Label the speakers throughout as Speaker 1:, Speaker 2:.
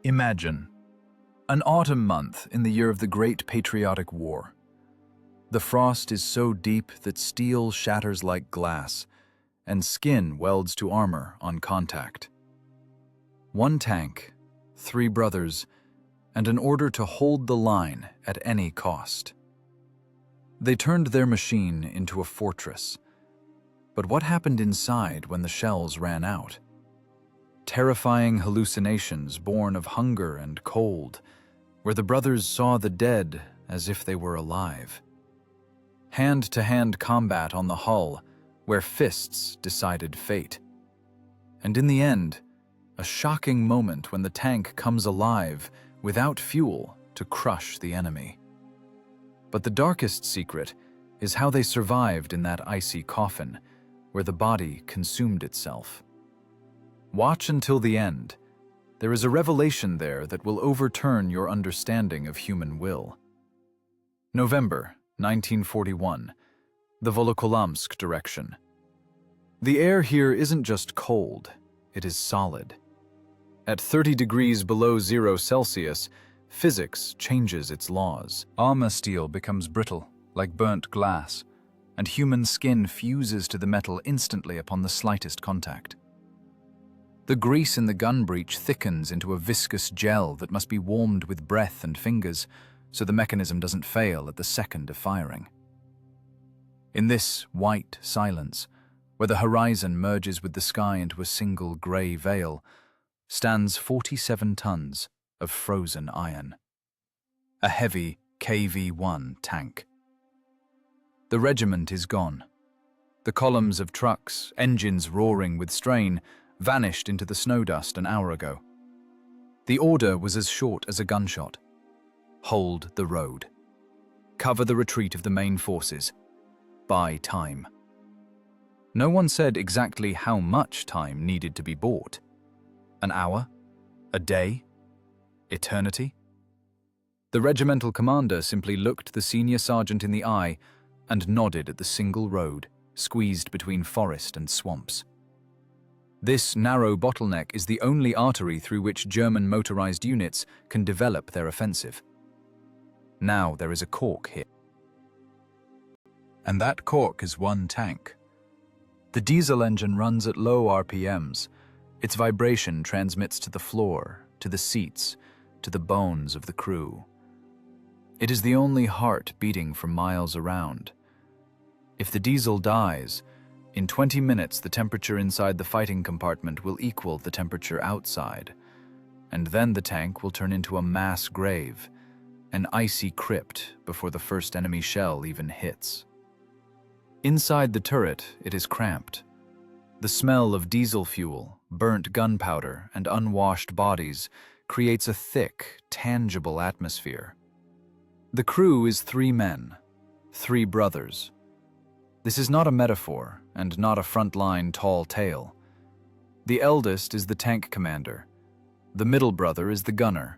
Speaker 1: Imagine an autumn month in the year of the Great Patriotic War. The frost is so deep that steel shatters like glass, and skin welds to armor on contact. One tank, 3 brothers, and an order to hold the line at any cost. They turned their machine into a fortress. But what happened inside when the shells ran out? Terrifying hallucinations born of hunger and cold, where the brothers saw the dead as if they were alive. Hand-to-hand combat on the hull, where fists decided fate. And in the end, a shocking moment when the tank comes alive without fuel to crush the enemy. But the darkest secret is how they survived in that icy coffin, where the body consumed itself. Watch until the end. There is a revelation there that will overturn your understanding of human will. November 1941, the Volokolamsk direction. The air here isn't just cold, it is solid. At 30 degrees below 0 Celsius, physics changes its laws. Armor steel becomes brittle, like burnt glass, and human skin fuses to the metal instantly upon the slightest contact. The grease in the gun breech thickens into a viscous gel that must be warmed with breath and fingers, so the mechanism doesn't fail at the second of firing. In this white silence, where the horizon merges with the sky into a single grey veil, stands 47 tons of frozen iron. A heavy KV-1 tank. The regiment is gone. The columns of trucks, engines roaring with strain, vanished into the snow dust an hour ago. The order was as short as a gunshot. Hold the road. Cover the retreat of the main forces. Buy time. No one said exactly how much time needed to be bought. An hour? A day? Eternity? The regimental commander simply looked the senior sergeant in the eye and nodded at the single road, squeezed between forest and swamps. This narrow bottleneck is the only artery through which German motorized units can develop their offensive. Now there is a cork here. And that cork is one tank. The diesel engine runs at low RPMs. Its vibration transmits to the floor, to the seats, to the bones of the crew. It is the only heart beating for miles around. If the diesel dies, in 20 minutes the temperature inside the fighting compartment will equal the temperature outside, and then the tank will turn into a mass grave, an icy crypt before the first enemy shell even hits. Inside the turret, it is cramped. The smell of diesel fuel, burnt gunpowder, and unwashed bodies creates a thick, tangible atmosphere. The crew is 3 men, 3 brothers. This is not a metaphor, and not a frontline tall tale. The eldest is the tank commander. The middle brother is the gunner.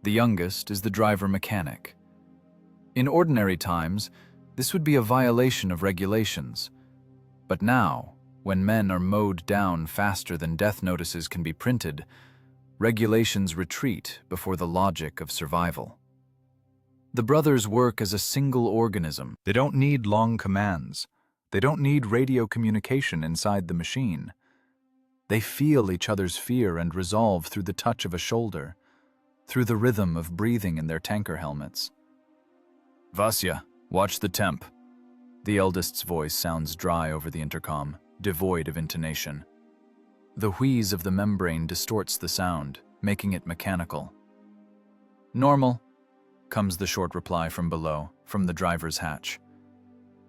Speaker 1: The youngest is the driver-mechanic. In ordinary times, this would be a violation of regulations. But now, when men are mowed down faster than death notices can be printed, regulations retreat before the logic of survival. The brothers work as a single organism. They don't need long commands. They don't need radio communication inside the machine. They feel each other's fear and resolve through the touch of a shoulder, through the rhythm of breathing in their tanker helmets. "Vasya, watch the temp." The eldest's voice sounds dry over the intercom, devoid of intonation. The wheeze of the membrane distorts the sound, making it mechanical. "Normal," comes the short reply from below, from the driver's hatch.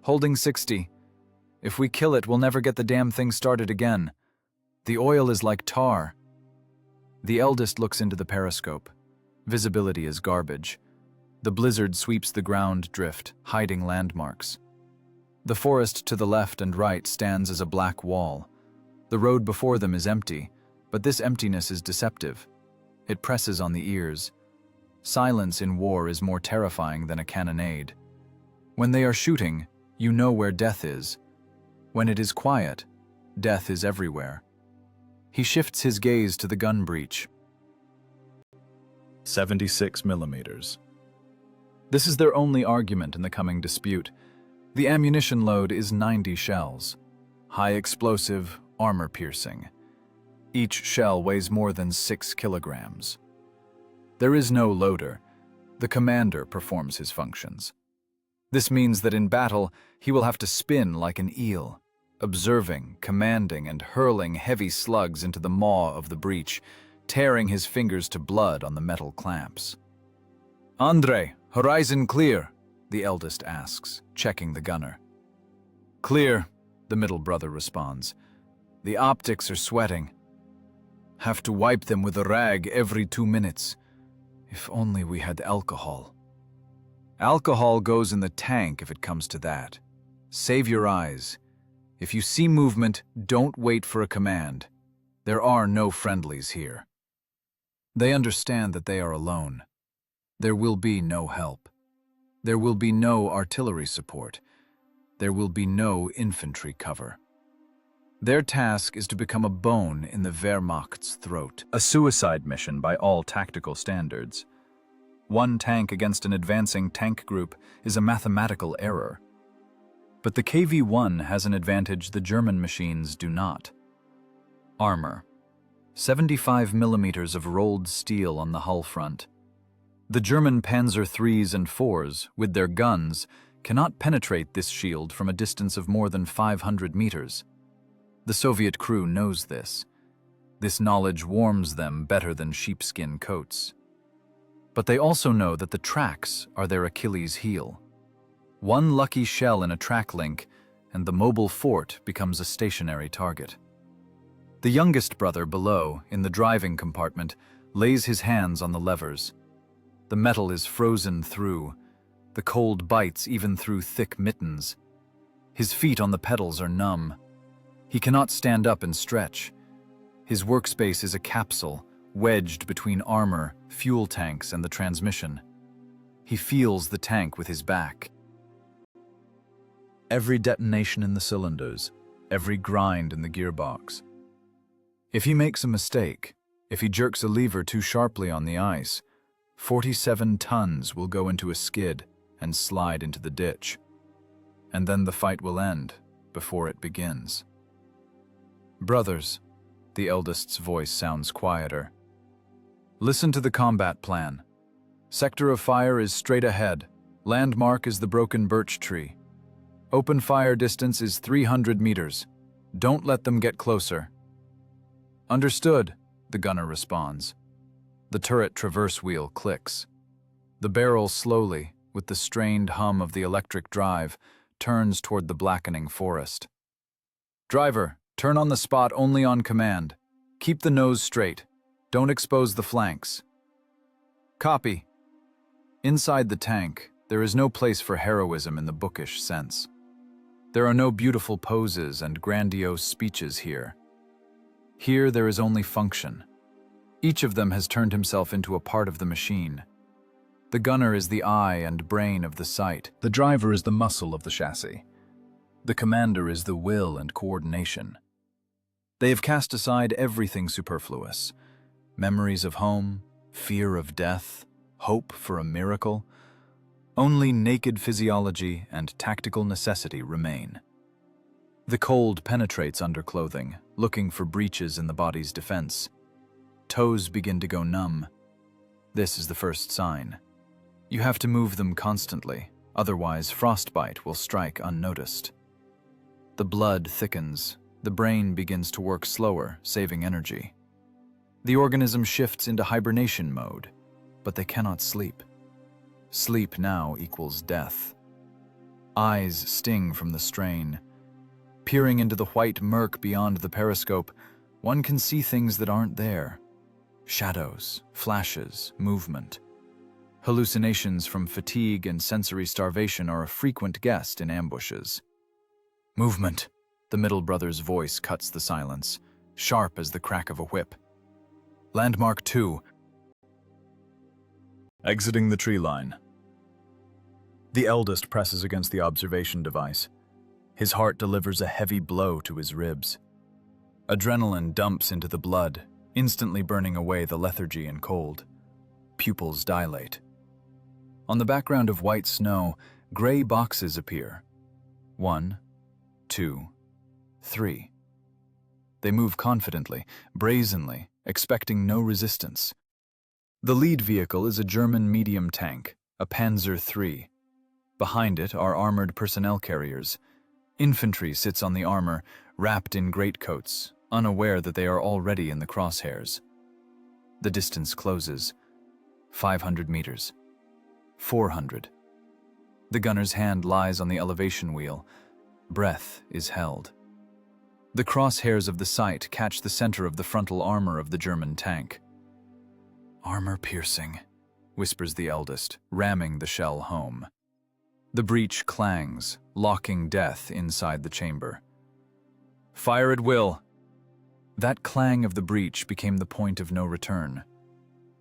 Speaker 1: "Holding 60. If we kill it, we'll never get the damn thing started again. The oil is like tar." The eldest looks into the periscope. Visibility is garbage. The blizzard sweeps the ground drift, hiding landmarks. The forest to the left and right stands as a black wall. The road before them is empty, but this emptiness is deceptive. It presses on the ears. Silence in war is more terrifying than a cannonade. When they are shooting, you know where death is. When it is quiet, death is everywhere. He shifts his gaze to the gun breech. 76 millimeters. This is their only argument in the coming dispute. The ammunition load is 90 shells. High explosive, armor-piercing. Each shell weighs more than 6 kilograms. There is no loader. The commander performs his functions. This means that in battle, he will have to spin like an eel, observing, commanding, and hurling heavy slugs into the maw of the breech, tearing his fingers to blood on the metal clamps. "Andre, horizon clear," the eldest asks, checking the gunner. "Clear," the middle brother responds. "The optics are sweating. Have to wipe them with a rag every 2 minutes. If only we had alcohol." "Alcohol goes in the tank if it comes to that. Save your eyes. If you see movement, don't wait for a command. There are no friendlies here." They understand that they are alone. There will be no help. There will be no artillery support. There will be no infantry cover. Their task is to become a bone in the Wehrmacht's throat, a suicide mission by all tactical standards. One tank against an advancing tank group is a mathematical error. But the KV-1 has an advantage the German machines do not. Armor. 75 millimeters of rolled steel on the hull front. The German Panzer IIIs and IVs, with their guns, cannot penetrate this shield from a distance of more than 500 meters. The Soviet crew knows this. This knowledge warms them better than sheepskin coats. But they also know that the tracks are their Achilles' heel. One lucky shell in a track link, and the mobile fort becomes a stationary target. The youngest brother below, in the driving compartment, lays his hands on the levers. The metal is frozen through. The cold bites even through thick mittens. His feet on the pedals are numb. He cannot stand up and stretch. His workspace is a capsule, wedged between armor, fuel tanks, and the transmission. He feels the tank with his back. Every detonation in the cylinders, every grind in the gearbox. If he makes a mistake, if he jerks a lever too sharply on the ice, 47 tons will go into a skid and slide into the ditch. And then the fight will end before it begins. "Brothers," the eldest's voice sounds quieter. "Listen to the combat plan. Sector of fire is straight ahead. Landmark is the broken birch tree. Open fire distance is 300 meters. Don't let them get closer." "Understood," the gunner responds. The turret traverse wheel clicks. The barrel slowly, with the strained hum of the electric drive, turns toward the blackening forest. "Driver, turn on the spot only on command. Keep the nose straight. Don't expose the flanks." "Copy." Inside the tank, there is no place for heroism in the bookish sense. There are no beautiful poses and grandiose speeches here. Here there is only function. Each of them has turned himself into a part of the machine. The gunner is the eye and brain of the sight. The driver is the muscle of the chassis. The commander is the will and coordination. They have cast aside everything superfluous. Memories of home, fear of death, hope for a miracle. Only naked physiology and tactical necessity remain. The cold penetrates underclothing, looking for breaches in the body's defense. Toes begin to go numb. This is the first sign. You have to move them constantly, otherwise frostbite will strike unnoticed. The blood thickens. The brain begins to work slower, saving energy. The organism shifts into hibernation mode, but they cannot sleep. Sleep now equals death. Eyes sting from the strain. Peering into the white murk beyond the periscope, one can see things that aren't there. Shadows, flashes, movement. Hallucinations from fatigue and sensory starvation are a frequent guest in ambushes. "Movement," the middle brother's voice cuts the silence, sharp as the crack of a whip. "Landmark 2. Exiting the tree line." The eldest presses against the observation device. His heart delivers a heavy blow to his ribs. Adrenaline dumps into the blood, instantly burning away the lethargy and cold. Pupils dilate. On the background of white snow, gray boxes appear. 1, 2, 3. They move confidently, brazenly, expecting no resistance. The lead vehicle is a German medium tank, a Panzer III. Behind it are armored personnel carriers. Infantry sits on the armor, wrapped in greatcoats, unaware that they are already in the crosshairs. The distance closes. 500 meters. 400. The gunner's hand lies on the elevation wheel. Breath is held. The crosshairs of the sight catch the center of the frontal armor of the German tank. "Armor piercing," whispers the eldest, ramming the shell home. The breech clangs, locking death inside the chamber. "Fire at will." That clang of the breech became the point of no return.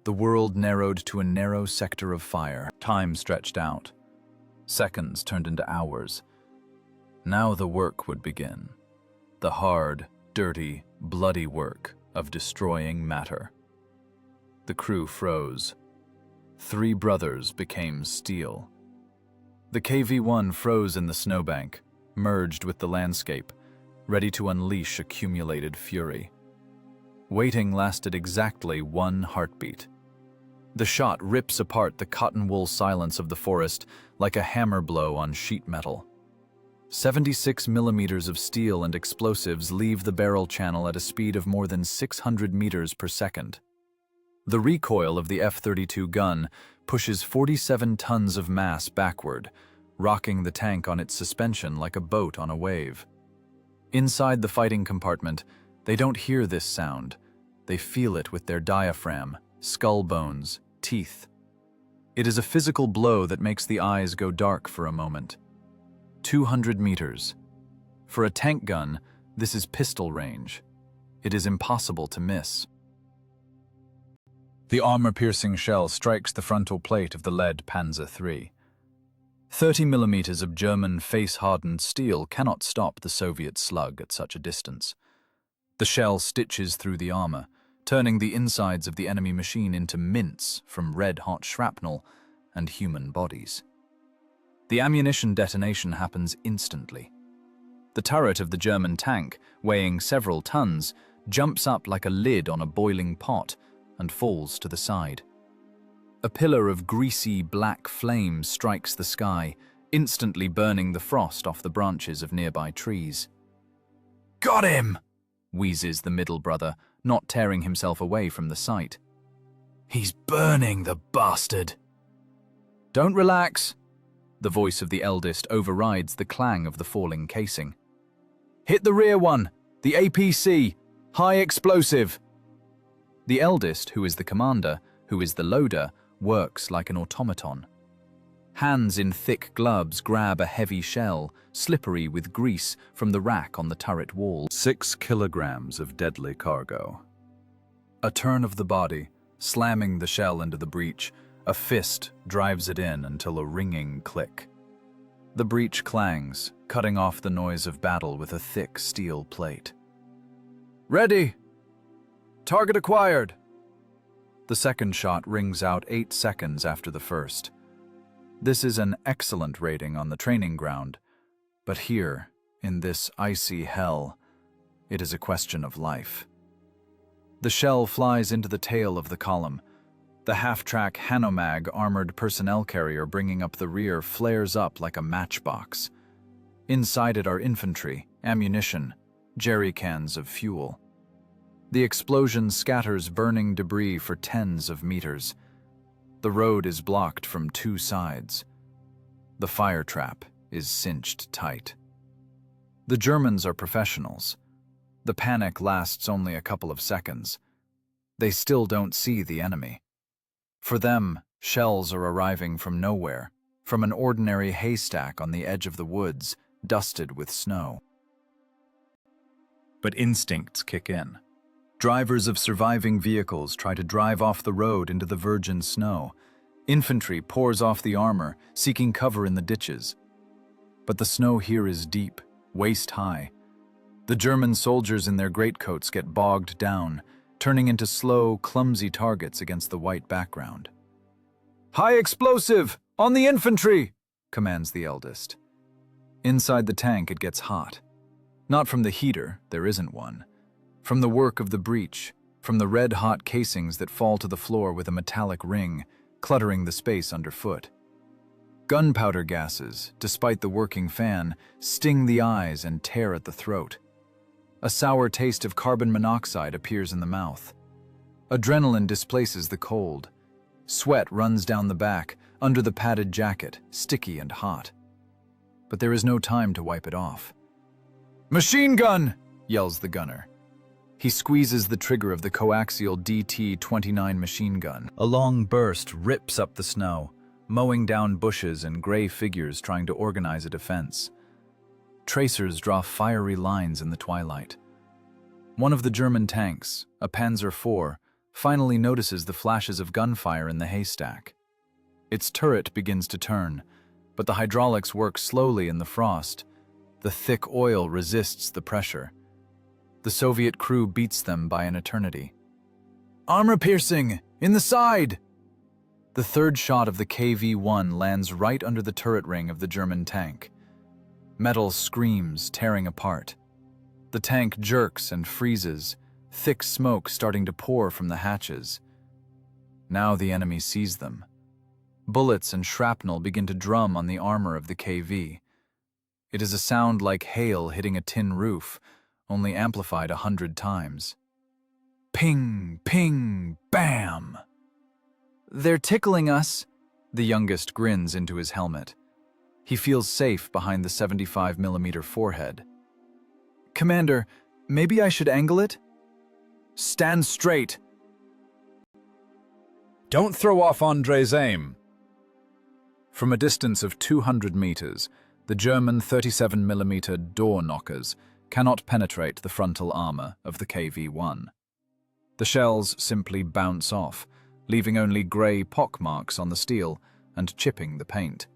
Speaker 1: The world narrowed to a narrow sector of fire. Time stretched out. Seconds turned into hours. Now the work would begin. The hard, dirty, bloody work of destroying matter. The crew froze. 3 brothers became steel. The KV-1 froze in the snowbank, merged with the landscape, ready to unleash accumulated fury. Waiting lasted exactly 1 heartbeat. The shot rips apart the cotton-wool silence of the forest like a hammer blow on sheet metal. 76 millimeters of steel and explosives leave the barrel channel at a speed of more than 600 meters per second. The recoil of the F-32 gun pushes 47 tons of mass backward, rocking the tank on its suspension like a boat on a wave. Inside the fighting compartment, they don't hear this sound. They feel it with their diaphragm, skull bones, teeth. It is a physical blow that makes the eyes go dark for a moment. 200 meters. For a tank gun, this is pistol range. It is impossible to miss. The armor-piercing shell strikes the frontal plate of the lead Panzer III. 30 millimeters of German face-hardened steel cannot stop the Soviet slug at such a distance. The shell stitches through the armor, turning the insides of the enemy machine into mince from red-hot shrapnel and human bodies. The ammunition detonation happens instantly. The turret of the German tank, weighing several tons, jumps up like a lid on a boiling pot and falls to the side. A pillar of greasy black flame strikes the sky, instantly burning the frost off the branches of nearby trees. "Got him!" wheezes the middle brother, not tearing himself away from the sight. "He's burning, the bastard!" "Don't relax." The voice of the eldest overrides the clang of the falling casing. "Hit the rear one, the APC, high explosive." The eldest, who is the commander, who is the loader, works like an automaton. Hands in thick gloves grab a heavy shell, slippery with grease, from the rack on the turret wall. 6 kilograms of deadly cargo. A turn of the body, slamming the shell into the breech, a fist drives it in until a ringing click. The breech clangs, cutting off the noise of battle with a thick steel plate. "Ready! Target acquired!" The second shot rings out 8 seconds after the first. This is an excellent rating on the training ground, but here, in this icy hell, it is a question of life. The shell flies into the tail of the column. The half-track Hanomag armored personnel carrier bringing up the rear flares up like a matchbox. Inside it are infantry, ammunition, jerry cans of fuel. The explosion scatters burning debris for tens of meters. The road is blocked from 2 sides. The fire trap is cinched tight. The Germans are professionals. The panic lasts only a couple of seconds. They still don't see the enemy. For them, shells are arriving from nowhere, from an ordinary haystack on the edge of the woods, dusted with snow. But instincts kick in. Drivers of surviving vehicles try to drive off the road into the virgin snow. Infantry pours off the armor, seeking cover in the ditches. But the snow here is deep, waist-high. The German soldiers in their greatcoats get bogged down, turning into slow, clumsy targets against the white background. "High explosive! On the infantry!" commands the eldest. Inside the tank it gets hot. Not from the heater, there isn't one. From the work of the breach, from the red-hot casings that fall to the floor with a metallic ring, cluttering the space underfoot. Gunpowder gases, despite the working fan, sting the eyes and tear at the throat. A sour taste of carbon monoxide appears in the mouth. Adrenaline displaces the cold. Sweat runs down the back, under the padded jacket, sticky and hot. But there is no time to wipe it off. "Machine gun!" yells the gunner. He squeezes the trigger of the coaxial DT-29 machine gun. A long burst rips up the snow, mowing down bushes and gray figures trying to organize a defense. Tracers draw fiery lines in the twilight. One of the German tanks, a Panzer IV, finally notices the flashes of gunfire in the haystack. Its turret begins to turn, but the hydraulics work slowly in the frost. The thick oil resists the pressure. The Soviet crew beats them by an eternity. "Armor piercing! In the side!" The third shot of the KV-1 lands right under the turret ring of the German tank. Metal screams, tearing apart. The tank jerks and freezes, thick smoke starting to pour from the hatches. Now the enemy sees them. Bullets and shrapnel begin to drum on the armor of the KV. It is a sound like hail hitting a tin roof, only amplified 100 times. Ping, ping, bam! "They're tickling us," the youngest grins into his helmet. He feels safe behind the 75mm forehead. "Commander, maybe I should angle it?" "Stand straight!"
Speaker 2: Don't throw off Andre's aim.
Speaker 1: From a distance of 200 meters, the German 37mm door knockers cannot penetrate the frontal armor of the KV-1. The shells simply bounce off, leaving only gray pockmarks on the steel and chipping the paint.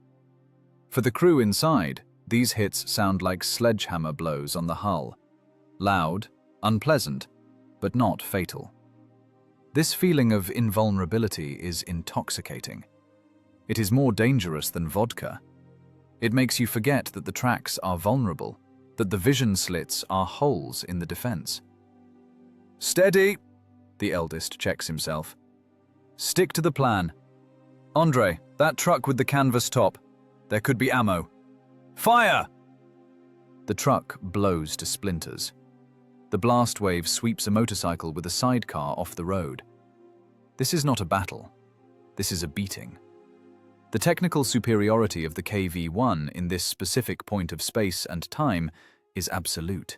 Speaker 1: For the crew inside, these hits sound like sledgehammer blows on the hull. Loud, unpleasant, but not fatal. This feeling of invulnerability is intoxicating. It is more dangerous than vodka. It makes you forget that the tracks are vulnerable, that the vision slits are holes in the defense. "Steady!" The eldest checks himself. "Stick to the plan. Andre, that truck with the canvas top. There could be ammo. Fire!" The truck blows to splinters. The blast wave sweeps a motorcycle with a sidecar off the road. This is not a battle. This is a beating. The technical superiority of the KV-1 in this specific point of space and time is absolute.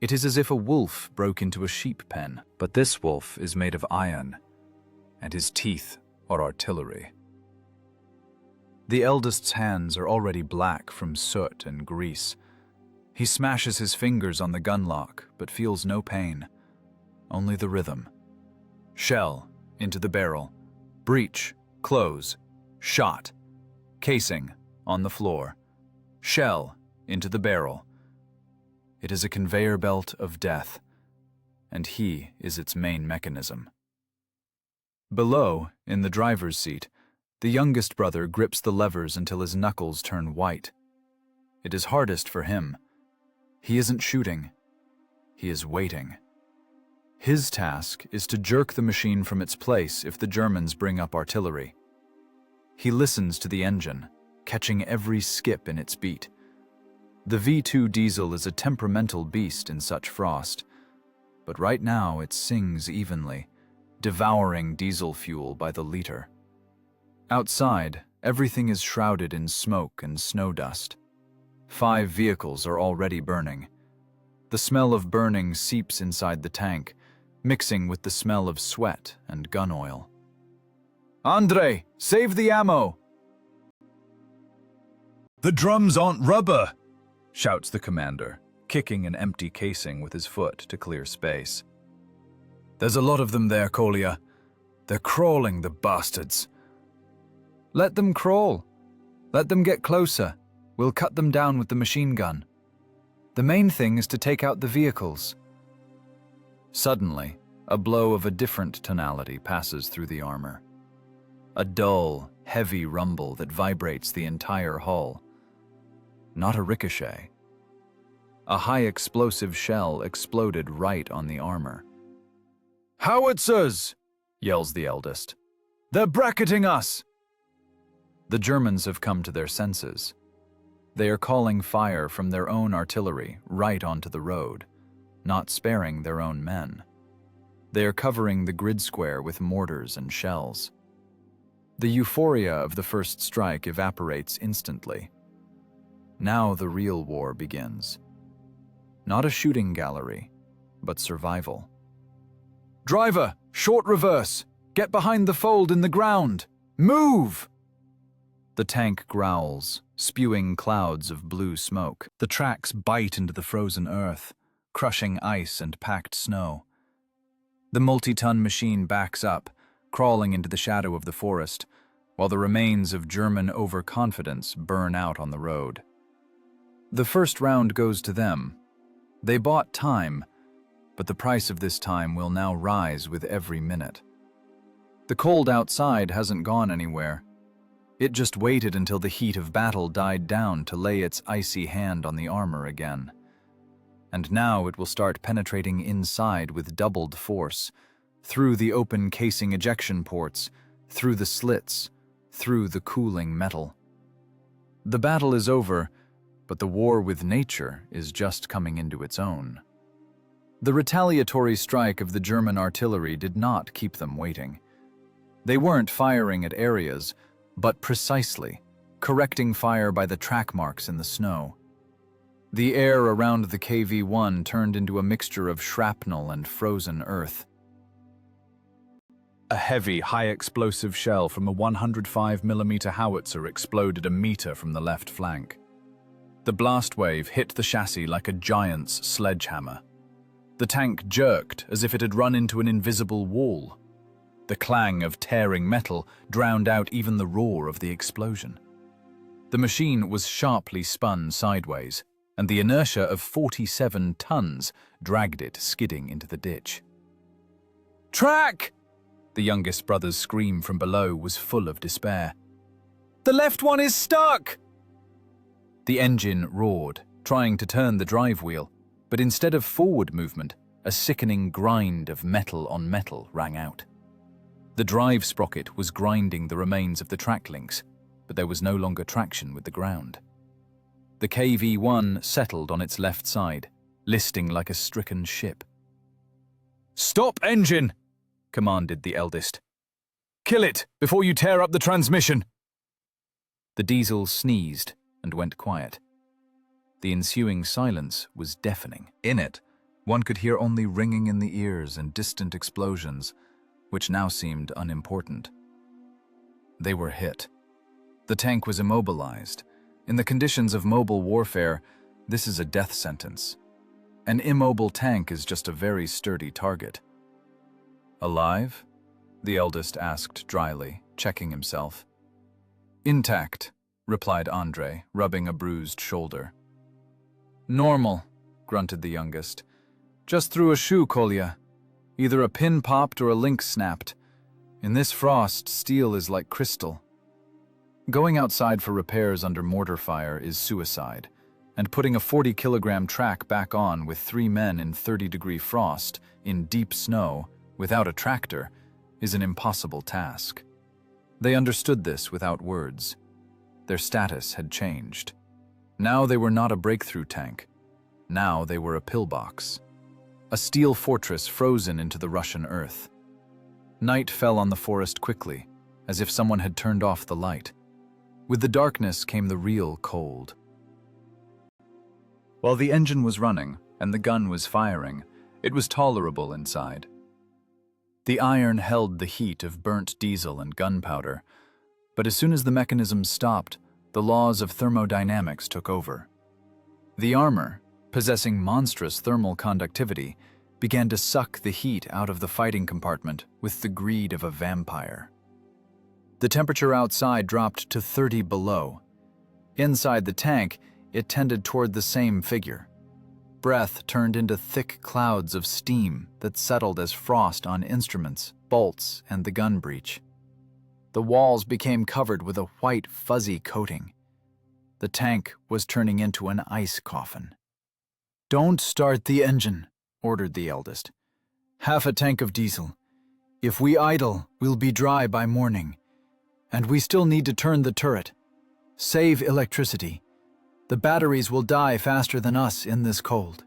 Speaker 1: It is as if a wolf broke into a sheep pen, but this wolf is made of iron, and his teeth are artillery. The eldest's hands are already black from soot and grease. He smashes his fingers on the gun lock, but feels no pain, only the rhythm. Shell into the barrel, breech, close, shot, casing on the floor, shell into the barrel. It is a conveyor belt of death, and he is its main mechanism. Below, in the driver's seat, the youngest brother grips the levers until his knuckles turn white. It is hardest for him. He isn't shooting. He is waiting. His task is to jerk the machine from its place if the Germans bring up artillery. He listens to the engine, catching every skip in its beat. The V2 diesel is a temperamental beast in such frost, but right now it sings evenly, devouring diesel fuel by the liter. Outside, everything is shrouded in smoke and snow dust. 5 vehicles are already burning. The smell of burning seeps inside the tank, mixing with the smell of sweat and gun oil. "Andre, save the ammo!"
Speaker 2: The drums aren't rubber, shouts the commander, kicking an empty casing with his foot to clear space.
Speaker 1: "There's a lot of them there, Kolya. They're crawling, the bastards." "Let them crawl. Let them get closer. We'll cut them down with the machine gun. The main thing is to take out the vehicles." Suddenly, a blow of a different tonality passes through the armor. a dull, heavy rumble that vibrates the entire hull. Not a ricochet. A high-explosive shell exploded right on the armor.
Speaker 2: "Howitzers!"
Speaker 1: yells the eldest.
Speaker 2: "They're bracketing us!"
Speaker 1: The Germans have come to their senses. They are calling fire from their own artillery right onto the road, not sparing their own men. They are covering the grid square with mortars and shells. The euphoria of the first strike evaporates instantly. Now the real war begins. Not a shooting gallery, but survival.
Speaker 2: "Driver, short reverse! Get behind the fold in the ground! Move!"
Speaker 1: The tank growls, spewing clouds of blue smoke. The tracks bite into the frozen earth, crushing ice and packed snow. The multi-ton machine backs up, crawling into the shadow of the forest, while the remains of German overconfidence burn out on the road. The first round goes to them. They bought time, but the price of this time will now rise with every minute. The cold outside hasn't gone anywhere. It just waited until the heat of battle died down to lay its icy hand on the armor again. And now it will start penetrating inside with doubled force, through the open casing ejection ports, through the slits, through the cooling metal. The battle is over, but the war with nature is just coming into its own. The retaliatory strike of the German artillery did not keep them waiting. They weren't firing at areas, but precisely, correcting fire by the track marks in the snow. The air around the KV-1 turned into a mixture of shrapnel and frozen earth.
Speaker 2: A heavy, high-explosive shell from a 105mm howitzer exploded a meter from the left flank. The blast wave hit the chassis like a giant's sledgehammer. The tank jerked as if it had run into an invisible wall. The clang of tearing metal drowned out even the roar of the explosion. The machine was sharply spun sideways, and the inertia of 47 tons dragged it skidding into the ditch. "Track!"
Speaker 1: The youngest brother's scream from below was full of despair.
Speaker 2: "The left one is stuck!"
Speaker 1: The engine roared, trying to turn the drive wheel, but instead of forward movement, a sickening grind of metal on metal rang out. The drive sprocket was grinding the remains of the track links, but there was no longer traction with the ground. The KV-1 settled on its left side, listing like a stricken ship.
Speaker 2: "Stop engine!" commanded the eldest. "Kill it before you tear up the transmission!"
Speaker 1: The diesel sneezed and went quiet. The ensuing silence was deafening. In it, one could hear only ringing in the ears and distant explosions, which now seemed unimportant. They were hit. The tank was immobilized. In the conditions of mobile warfare, this is a death sentence. An immobile tank is just a very sturdy target. "Alive?" the eldest asked dryly, checking himself. "Intact," replied Andre, rubbing a bruised shoulder. "Normal," grunted the youngest. "Just threw a shoe, Kolya. Either a pin popped or a link snapped. In this frost, steel is like crystal." Going outside for repairs under mortar fire is suicide, and putting a 40-kilogram track back on with 3 men in 30-degree frost, in deep snow, without a tractor, is an impossible task. They understood this without words. Their status had changed. Now they were not a breakthrough tank. Now they were a pillbox. A steel fortress frozen into the Russian earth. Night fell on the forest quickly, as if someone had turned off the light. With the darkness came the real cold. While the engine was running and the gun was firing, it was tolerable inside. The iron held the heat of burnt diesel and gunpowder, but as soon as the mechanism stopped, the laws of thermodynamics took over. The armor, possessing monstrous thermal conductivity, began to suck the heat out of the fighting compartment with the greed of a vampire. The temperature outside dropped to 30 below. Inside the tank, it tended toward the same figure. Breath turned into thick clouds of steam that settled as frost on instruments, bolts, and the gun breech. The walls became covered with a white, fuzzy coating. The tank was turning into an ice coffin. "Don't start the engine," ordered the eldest. "Half a tank of diesel. If we idle, we'll be dry by morning. And we still need to turn the turret. Save electricity. The batteries will die faster than us in this cold."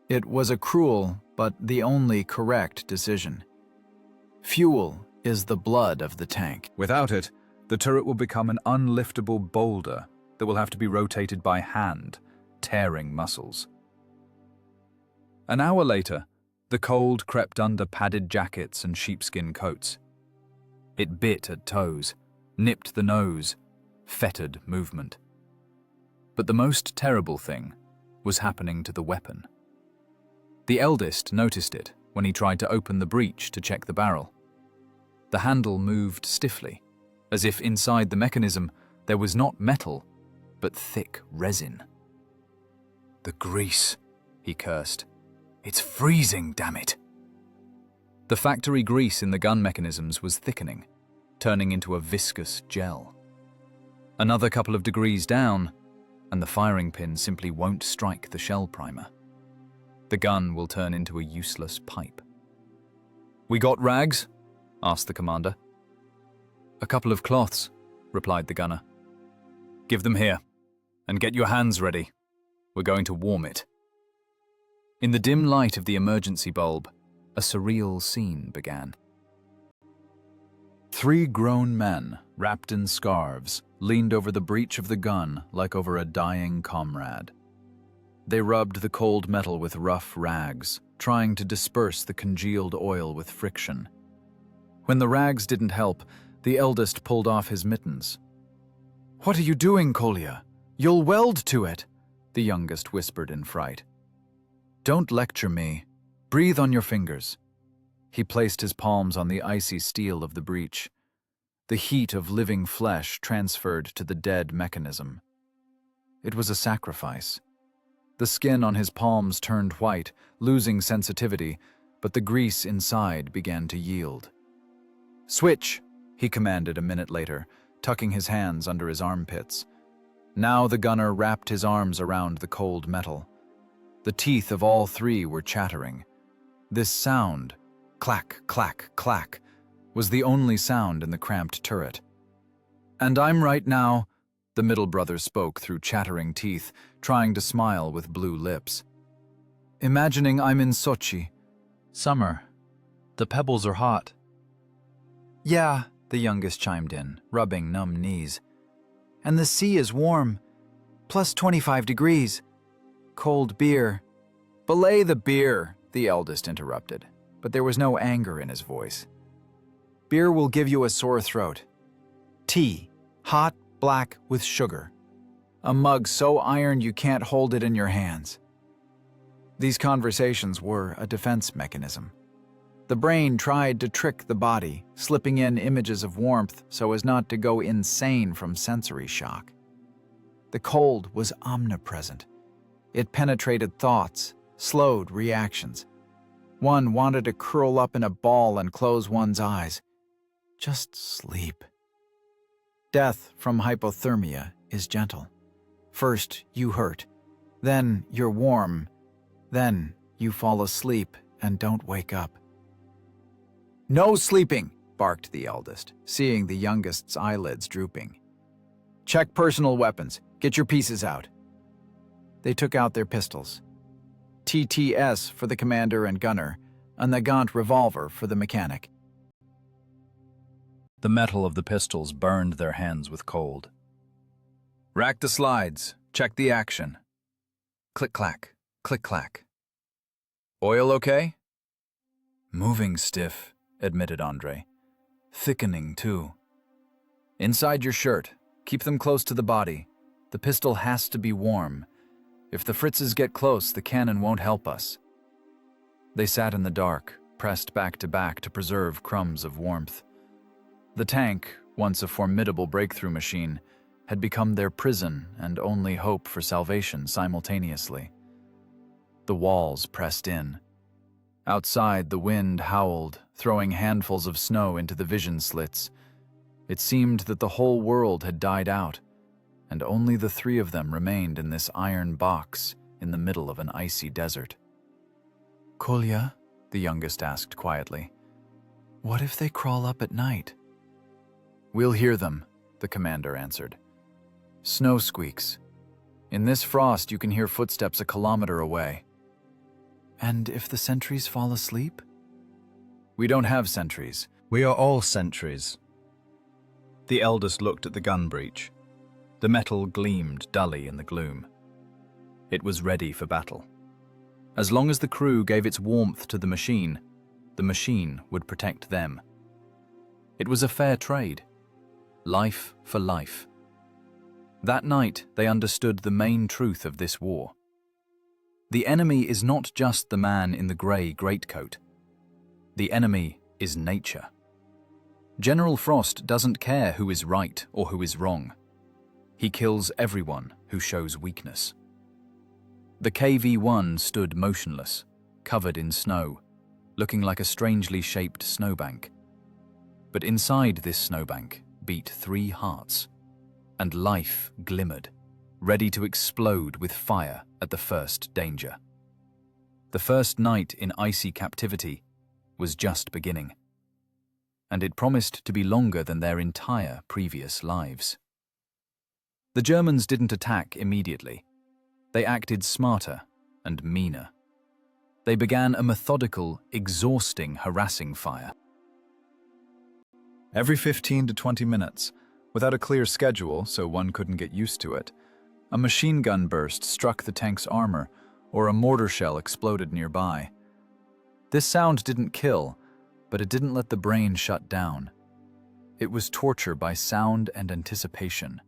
Speaker 1: It was a cruel, but the only correct decision. Fuel is the blood of the tank.
Speaker 2: Without it, the turret will become an unliftable boulder that will have to be rotated by hand, tearing muscles. An hour later, the cold crept under padded jackets and sheepskin coats. It bit at toes, nipped the nose, fettered movement. But the most terrible thing was happening to the weapon. The eldest noticed it when he tried to open the breech to check the barrel. The handle moved stiffly, as if inside the mechanism there was not metal, but thick resin. "The grease," he cursed. "It's freezing, damn it." The factory grease in the gun mechanisms was thickening, turning into a viscous gel. Another couple of degrees down, and the firing pin simply won't strike the shell primer. The gun will turn into a useless pipe. "We got rags?" asked the commander. "A couple of cloths," replied the gunner. "Give them here, and get your hands ready. We're going to warm it." In the dim light of the emergency bulb, a surreal scene began. 3 grown men, wrapped in scarves, leaned over the breech of the gun like over a dying comrade. They rubbed the cold metal with rough rags, trying to disperse the congealed oil with friction. When the rags didn't help, the eldest pulled off his mittens. "What are you doing, Kolya? You'll weld to it," the youngest whispered in fright. "Don't lecture me. Breathe on your fingers." He placed his palms on the icy steel of the breech. The heat of living flesh transferred to the dead mechanism. It was a sacrifice. The skin on his palms turned white, losing sensitivity, but the grease inside began to yield. "Switch," he commanded a minute later, tucking his hands under his armpits. Now the gunner wrapped his arms around the cold metal. The teeth of all 3 were chattering. This sound, clack, clack, clack, was the only sound in the cramped turret. "And I'm right now," the middle brother spoke through chattering teeth, trying to smile with blue lips. "Imagining I'm in Sochi. Summer. The pebbles are hot." "Yeah," the youngest chimed in, rubbing numb knees. "And the sea is warm. Plus 25 degrees. Cold beer." "Belay the beer," the eldest interrupted, but there was no anger in his voice. "Beer will give you a sore throat. Tea, hot, black, with sugar. A mug so iron you can't hold it in your hands." These conversations were a defense mechanism. The brain tried to trick the body, slipping in images of warmth so as not to go insane from sensory shock. The cold was omnipresent. It penetrated thoughts, slowed reactions. One wanted to curl up in a ball and close one's eyes. Just sleep. Death from hypothermia is gentle. First you hurt, then you're warm, then you fall asleep and don't wake up. "No sleeping," barked the eldest, seeing the youngest's eyelids drooping. "Check personal weapons. Get your pieces out." They took out their pistols. TTS for the commander and gunner, a Nagant revolver for the mechanic. The metal of the pistols burned their hands with cold. "Rack the slides. Check the action." Click-clack, click-clack. "Oil okay?" "Moving stiff," admitted Andre. "Thickening, too." "Inside your shirt. Keep them close to the body. The pistol has to be warm. If the Fritzes get close, the cannon won't help us." They sat in the dark, pressed back to back to preserve crumbs of warmth. The tank, once a formidable breakthrough machine, had become their prison and only hope for salvation simultaneously. The walls pressed in. Outside, the wind howled, throwing handfuls of snow into the vision slits.
Speaker 1: It seemed that the whole world had died out, and only the three of them remained in this iron box in the middle of an icy desert. "Kolya," the youngest asked quietly, "what if they crawl up at night?" "We'll hear them," the commander answered. "Snow squeaks. In this frost, you can hear footsteps a kilometer away." "And if the sentries fall asleep?" "We don't have sentries."
Speaker 2: We are all sentries. The eldest looked at the gun breech. The metal gleamed dully in the gloom. It was ready for battle. As long as the crew gave its warmth to the machine would protect them. It was a fair trade. Life for life. That night, they understood the main truth of this war. The enemy is not just the man in the grey greatcoat. The enemy is nature. General Frost doesn't care who is right or who is wrong. He kills everyone who shows weakness. The KV-1 stood motionless, covered in snow, looking like a strangely shaped snowbank. But inside this snowbank beat 3 hearts, and life glimmered, ready to explode with fire at the first danger. The first night in icy captivity was just beginning, and it promised to be longer than their entire previous lives. The Germans didn't attack immediately. They acted smarter and meaner. They began a methodical, exhausting, harassing fire. Every 15 to 20 minutes, without a clear schedule so one couldn't get used to it, a machine gun burst struck the tank's armor or a mortar shell exploded nearby. This sound didn't kill, but it didn't let the brain shut down. It was torture by sound and anticipation.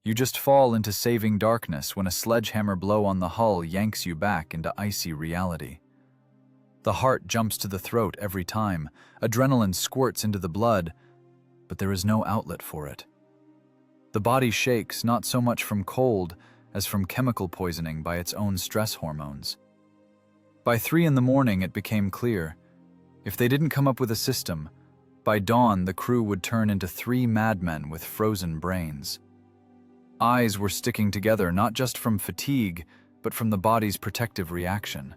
Speaker 2: You just fall into saving darkness when a sledgehammer blow on the hull yanks you back into icy reality. The heart jumps to the throat every time, adrenaline squirts into the blood, but there is no outlet for it. The body shakes not so much from cold as from chemical poisoning by its own stress hormones. By 3 in the morning, it became clear. If they didn't come up with a system, by dawn the crew would turn into 3 madmen with frozen brains. Eyes were sticking together not just from fatigue, but from the body's protective reaction.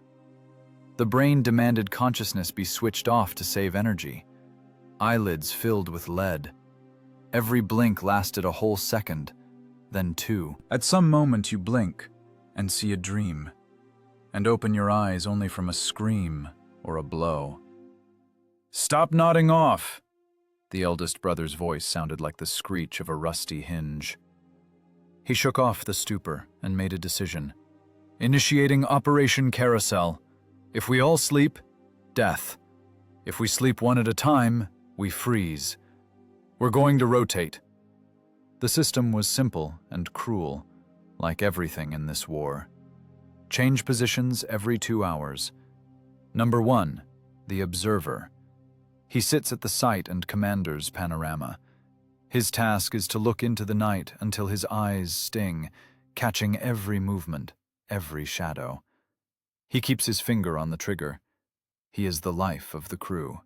Speaker 2: The brain demanded consciousness be switched off to save energy. Eyelids filled with lead. Every blink lasted a whole second, then 2. At some moment you blink and see a dream, and open your eyes only from a scream or a blow. "Stop nodding off!" The eldest brother's voice sounded like the screech of a rusty hinge. He shook off the stupor and made a decision. "Initiating Operation Carousel. If we all sleep, death. If we sleep one at a time, we freeze. We're going to rotate." The system was simple and cruel, like everything in this war. Change positions every 2 hours. Number 1, the observer. He sits at the sight and commander's panorama. His task is to look into the night until his eyes sting, catching every movement, every shadow. He keeps his finger on the trigger. He is the life of the crew.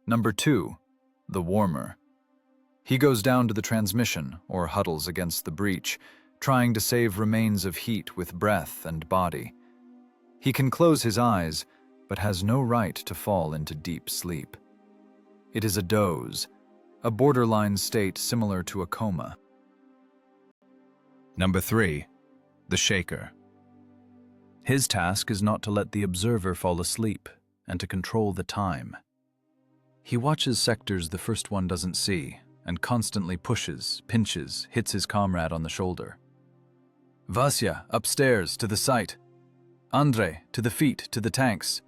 Speaker 2: Number 2, the warmer. He goes down to the transmission or huddles against the breech, trying to save remains of heat with breath and body. He can close his eyes, but has no right to fall into deep sleep. It is a doze, a borderline state similar to a coma. Number 3, the shaker. His task is not to let the observer fall asleep and to control the time. He watches sectors the first one doesn't see and constantly pushes, pinches, hits his comrade on the shoulder. "Vasya, upstairs, to the site. Andrei, to the feet, to the tanks.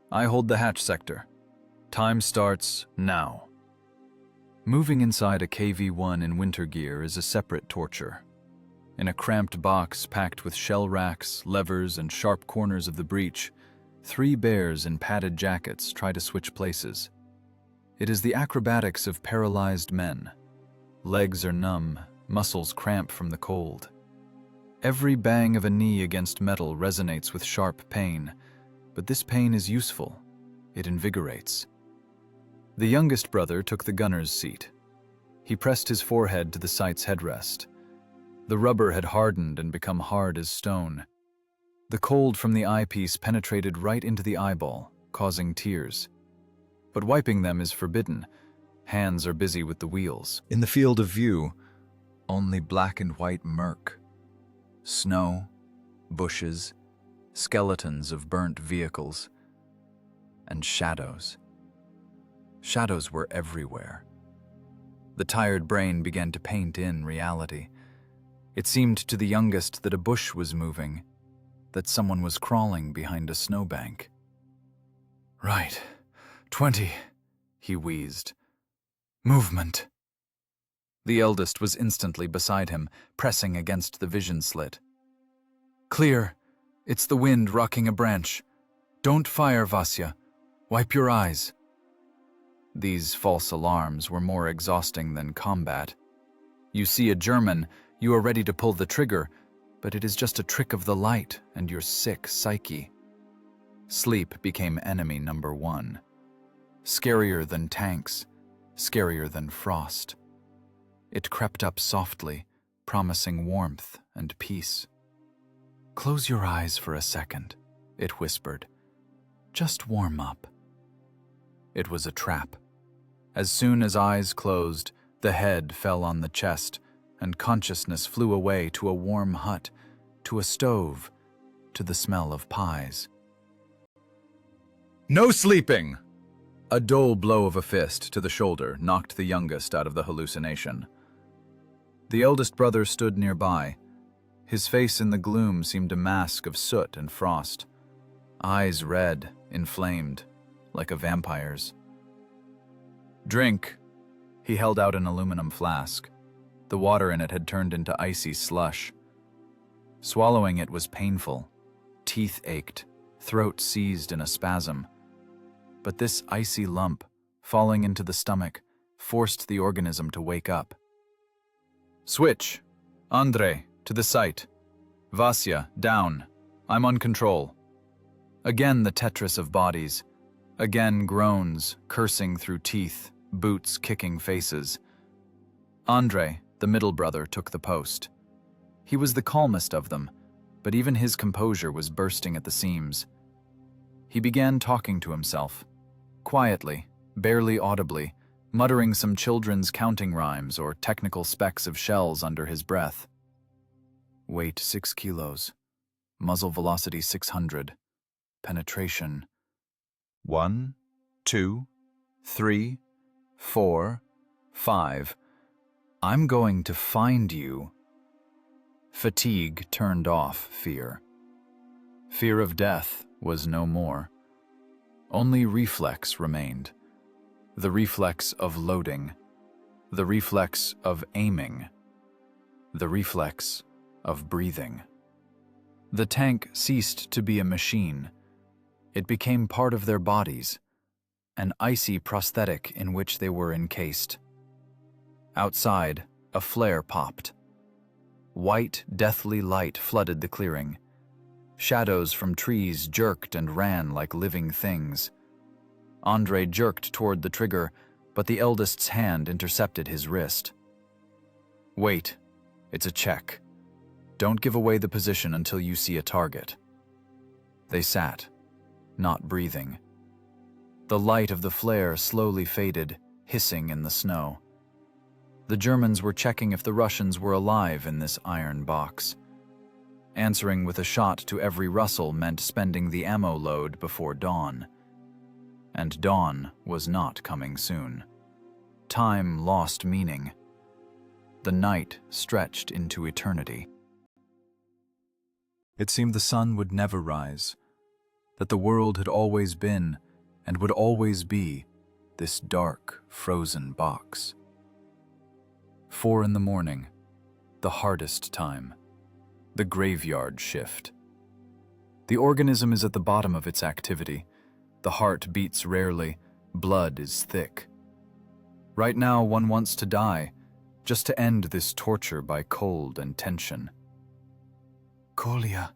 Speaker 2: I hold the hatch sector. Time starts now." Moving inside a KV-1 in winter gear is a separate torture. In a cramped box packed with shell racks, levers, and sharp corners of the breech, 3 bears in padded jackets try to switch places. It is the acrobatics of paralyzed men. Legs are numb, muscles cramp from the cold. Every bang of a knee against metal resonates with sharp pain, but this pain is useful. It invigorates. The youngest brother took the gunner's seat.
Speaker 1: He pressed his forehead to the sight's headrest. The rubber had hardened and become hard as stone. The cold from the eyepiece penetrated right into the eyeball, causing tears. But wiping them is forbidden. Hands are busy with the wheels. In the field of view, only black and white murk. Snow, bushes, skeletons of burnt vehicles, and shadows. Shadows were everywhere. The tired brain began to paint in reality. It seemed to the youngest that a bush was moving, that someone was crawling behind a snowbank. "Right, 20, he wheezed. "Movement." The eldest was instantly beside him, pressing against the vision slit. "Clear. It's the wind rocking a branch. Don't fire, Vasya. Wipe your eyes." These false alarms were more exhausting than combat. You see a German, you are ready to pull the trigger, but it is just a trick of the light and your sick psyche. Sleep became enemy number one. Scarier than tanks, scarier than frost. It crept up softly, promising warmth and peace. "Close your eyes for a second," it whispered. "Just warm up." It was a trap. As soon as eyes closed, the head fell on the chest, and consciousness flew away to a warm hut, to a stove, to the smell of pies. "No sleeping!" A dull blow of a fist to the shoulder knocked the youngest out of the hallucination. The eldest brother stood nearby. His face in the gloom seemed a mask of soot and frost. Eyes red, inflamed, like a vampire's. "Drink." He held out an aluminum flask. The water in it had turned into icy slush. Swallowing it was painful. Teeth ached, throat seized in a spasm. But this icy lump, falling into the stomach, forced the organism to wake up. "Switch. Andrei, to the site. Vasya, down. I'm on control." Again the Tetris of bodies. Again groans, cursing through teeth, boots kicking faces. Andrei, the middle brother, took the post. He was the calmest of them, but even his composure was bursting at the seams. He began talking to himself, quietly, barely audibly, muttering some children's counting rhymes or technical specks of shells under his breath. Weight 6 kilos. Muzzle velocity 600. Penetration 1, 2, 3, 4, 5. I'm going to find you. Fatigue turned off fear. Fear of death was no more. Only reflex remained. The reflex of loading. The reflex of aiming. The reflex of breathing. The tank ceased to be a machine. It became part of their bodies, an icy prosthetic in which they were encased. Outside, a flare popped. White, deathly light flooded the clearing. Shadows from trees jerked and ran like living things. Andrei jerked toward the trigger, but the eldest's hand intercepted his wrist. "Wait, it's a check. Don't give away the position until you see a target." They sat, not breathing. The light of the flare slowly faded, hissing in the snow. The Germans were checking if the Russians were alive in this iron box. Answering with a shot to every rustle meant spending the ammo load before dawn. And dawn was not coming soon. Time lost meaning. The night stretched into eternity. It seemed the sun would never rise, that the world had always been, and would always be, this dark, frozen box. 4 in the morning, the hardest time, the graveyard shift. The organism is at the bottom of its activity. The heart beats rarely, blood is thick. Right now one wants to die, just to end this torture by cold and tension. "Kolya,"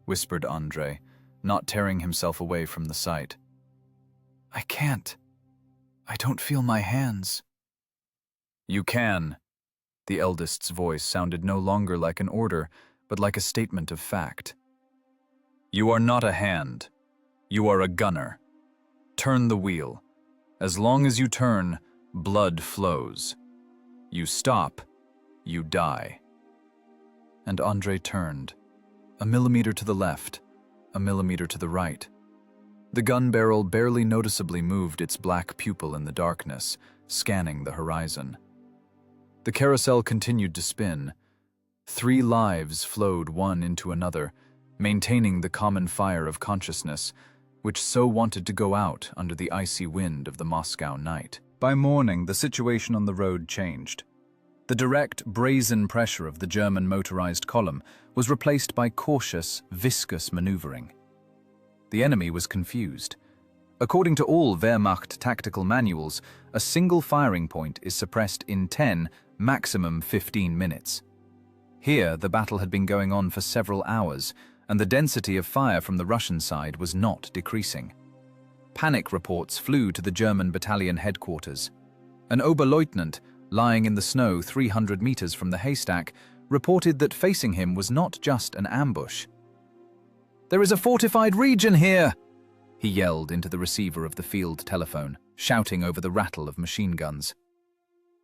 Speaker 1: whispered Andrei, not tearing himself away from the sight. "I can't. I don't feel my hands." You can. The eldest's voice sounded no longer like an order, but like a statement of fact. You are not a hand. You are a gunner. Turn the wheel. As long as you turn, blood flows. You stop, you die. And Andre turned. A millimeter to the left, a millimeter to the right. The gun barrel barely noticeably moved its black pupil in the darkness, scanning the horizon. The carousel continued to spin. 3 lives flowed one into another, maintaining the common fire of consciousness, which so wanted to go out under the icy wind of the Moscow night. By morning, the situation on the road changed. The direct, brazen pressure of the German motorized column was replaced by cautious, viscous maneuvering. The enemy was confused. According to all Wehrmacht tactical manuals, a single firing point is suppressed in 10, maximum 15 minutes. Here, the battle had been going on for several hours, and the density of fire from the Russian side was not decreasing. Panic reports flew to the German battalion headquarters. An Oberleutnant, lying in the snow 300 meters from the haystack, reported that facing him was not just an ambush. "There is a fortified region here!" he yelled into the receiver of the field telephone, shouting over the rattle of machine guns.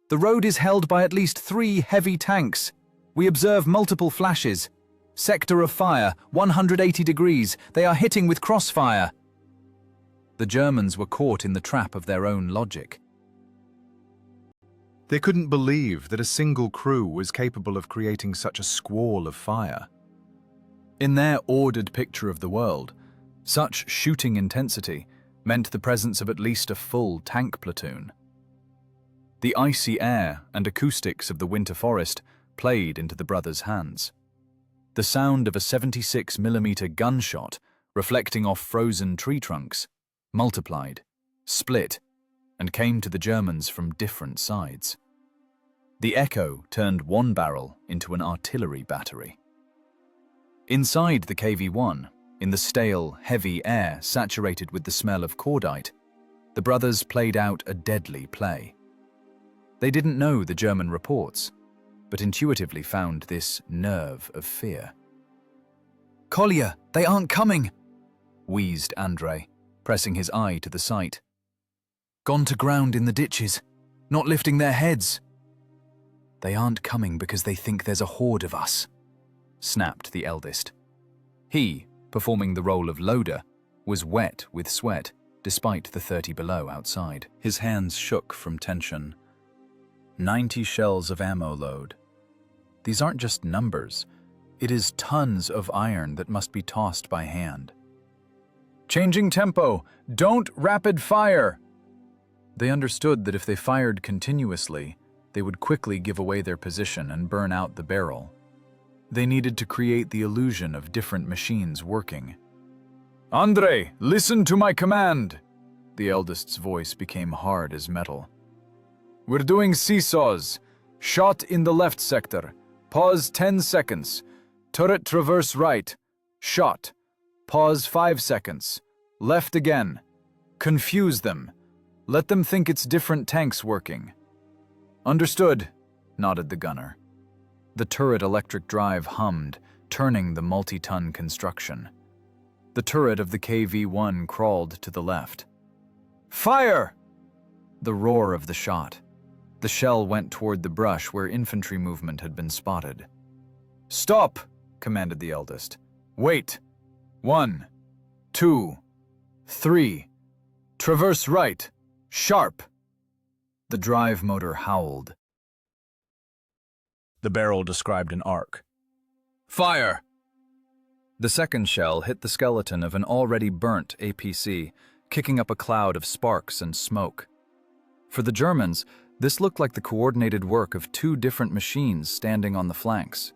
Speaker 1: "The road is held by at least 3 heavy tanks. We observe multiple flashes. Sector of fire, 180 degrees. They are hitting with crossfire." The Germans were caught in the trap of their own logic.
Speaker 2: They couldn't believe that a single crew was capable of creating such a squall of fire.
Speaker 1: In their ordered picture of the world, such shooting intensity meant the presence of at least a full tank platoon. The icy air and acoustics of the winter forest played into the brothers' hands. The sound of a 76mm gunshot, reflecting off frozen tree trunks, multiplied, split, and came to the Germans from different sides. The echo turned one barrel into an artillery battery. Inside the KV-1, in the stale, heavy air saturated with the smell of cordite, the brothers played out a deadly play. They didn't know the German reports, but intuitively found this nerve of fear. "Collier, they aren't coming!" wheezed Andre, pressing his eye to the sight. "Gone to ground in the ditches, not lifting their heads." "They aren't coming because they think there's a horde of us," snapped the eldest. He, performing the role of loader, was wet with sweat, despite the 30 below outside. His hands shook from tension. 90 shells of ammo load. These aren't just numbers. It is tons of iron that must be tossed by hand. "Changing tempo! Don't rapid fire!" They understood that if they fired continuously, they would quickly give away their position and burn out the barrel. They needed to create the illusion of different machines working. "Andre, listen to my command!" The eldest's voice became hard as metal. "We're doing seesaws. Shot in the left sector. Pause 10 seconds. Turret traverse right. Shot. Pause 5 seconds. Left again. Confuse them. Let them think it's different tanks working." "Understood," nodded the gunner. The turret electric drive hummed, turning the multi-ton construction. The turret of the KV-1 crawled to the left. "Fire!" The roar of the shot. The shell went toward the brush where infantry movement had been spotted. "Stop!" commanded the eldest. "Wait! 1, 2, 3. Traverse right! Sharp!" The drive motor howled.
Speaker 2: The barrel described an arc.
Speaker 1: "Fire!" The second shell hit the skeleton of an already burnt APC, kicking up a cloud of sparks and smoke. For the Germans, this looked like the coordinated work of 2 different machines standing on the flanks.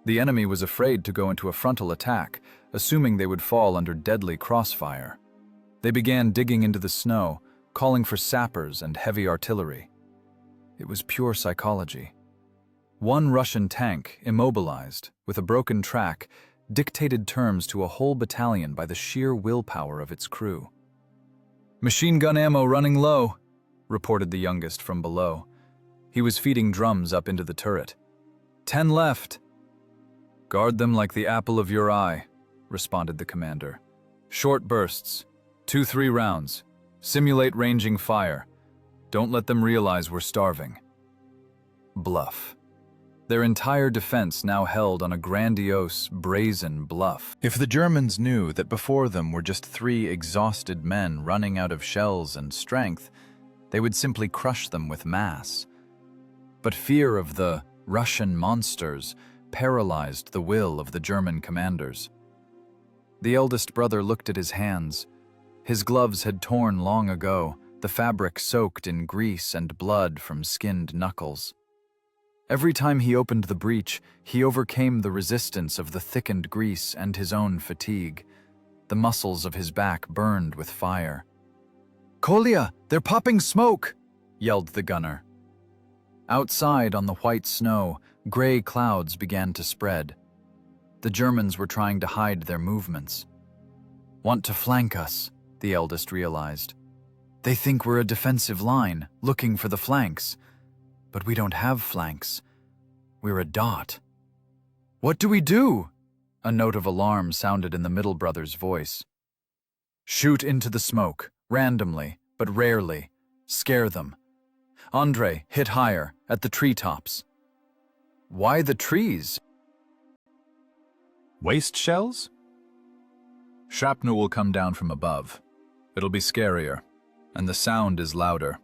Speaker 1: The enemy was afraid to go into a frontal attack, assuming they would fall under deadly crossfire. They began digging into the snow, calling for sappers and heavy artillery. It was pure psychology. One Russian tank, immobilized, with a broken track, dictated terms to a whole battalion by the sheer willpower of its crew. "Machine gun ammo running low," reported the youngest from below. He was feeding drums up into the turret. 10 left. Guard them like the apple of your eye, responded the commander. Short bursts, 2-3 rounds. Simulate ranging fire. Don't let them realize we're starving. Bluff. Their entire defense now held on a grandiose, brazen bluff. If the Germans knew that before them were just 3 exhausted men running out of shells and strength, they would simply crush them with mass. But fear of the Russian monsters paralyzed the will of the German commanders. The eldest brother looked at his hands. His gloves had torn long ago, the fabric soaked in grease and blood from skinned knuckles. Every time he opened the breach, he overcame the resistance of the thickened grease and his own fatigue. The muscles of his back burned with fire. "Kolya, they're popping smoke!" yelled the gunner. Outside on the white snow, gray clouds began to spread. The Germans were trying to hide their movements. "Want to flank us," the eldest realized. "They think we're a defensive line, looking for the flanks. But we don't have flanks. We're a dot." "What do we do?" A note of alarm sounded in the middle brother's voice. "Shoot into the smoke, randomly, but rarely. Scare them. Andrei, hit higher, at the treetops." "Why the trees?"
Speaker 2: Waste shells?
Speaker 1: "Shrapnel will come down from above. It'll be scarier, and the sound is louder.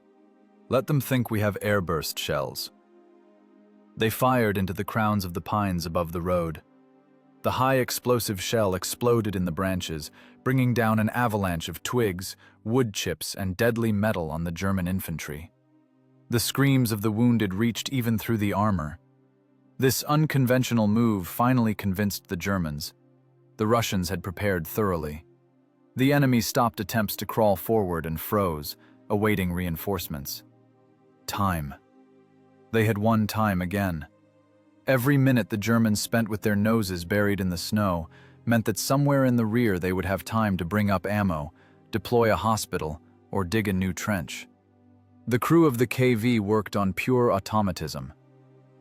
Speaker 1: Let them think we have airburst shells." They fired into the crowns of the pines above the road. The high explosive shell exploded in the branches, bringing down an avalanche of twigs, wood chips, and deadly metal on the German infantry. The screams of the wounded reached even through the armor. This unconventional move finally convinced the Germans. The Russians had prepared thoroughly. The enemy stopped attempts to crawl forward and froze, awaiting reinforcements. Time. They had won time again. Every minute the Germans spent with their noses buried in the snow meant that somewhere in the rear they would have time to bring up ammo, deploy a hospital, or dig a new trench. The crew of the KV worked on pure automatism.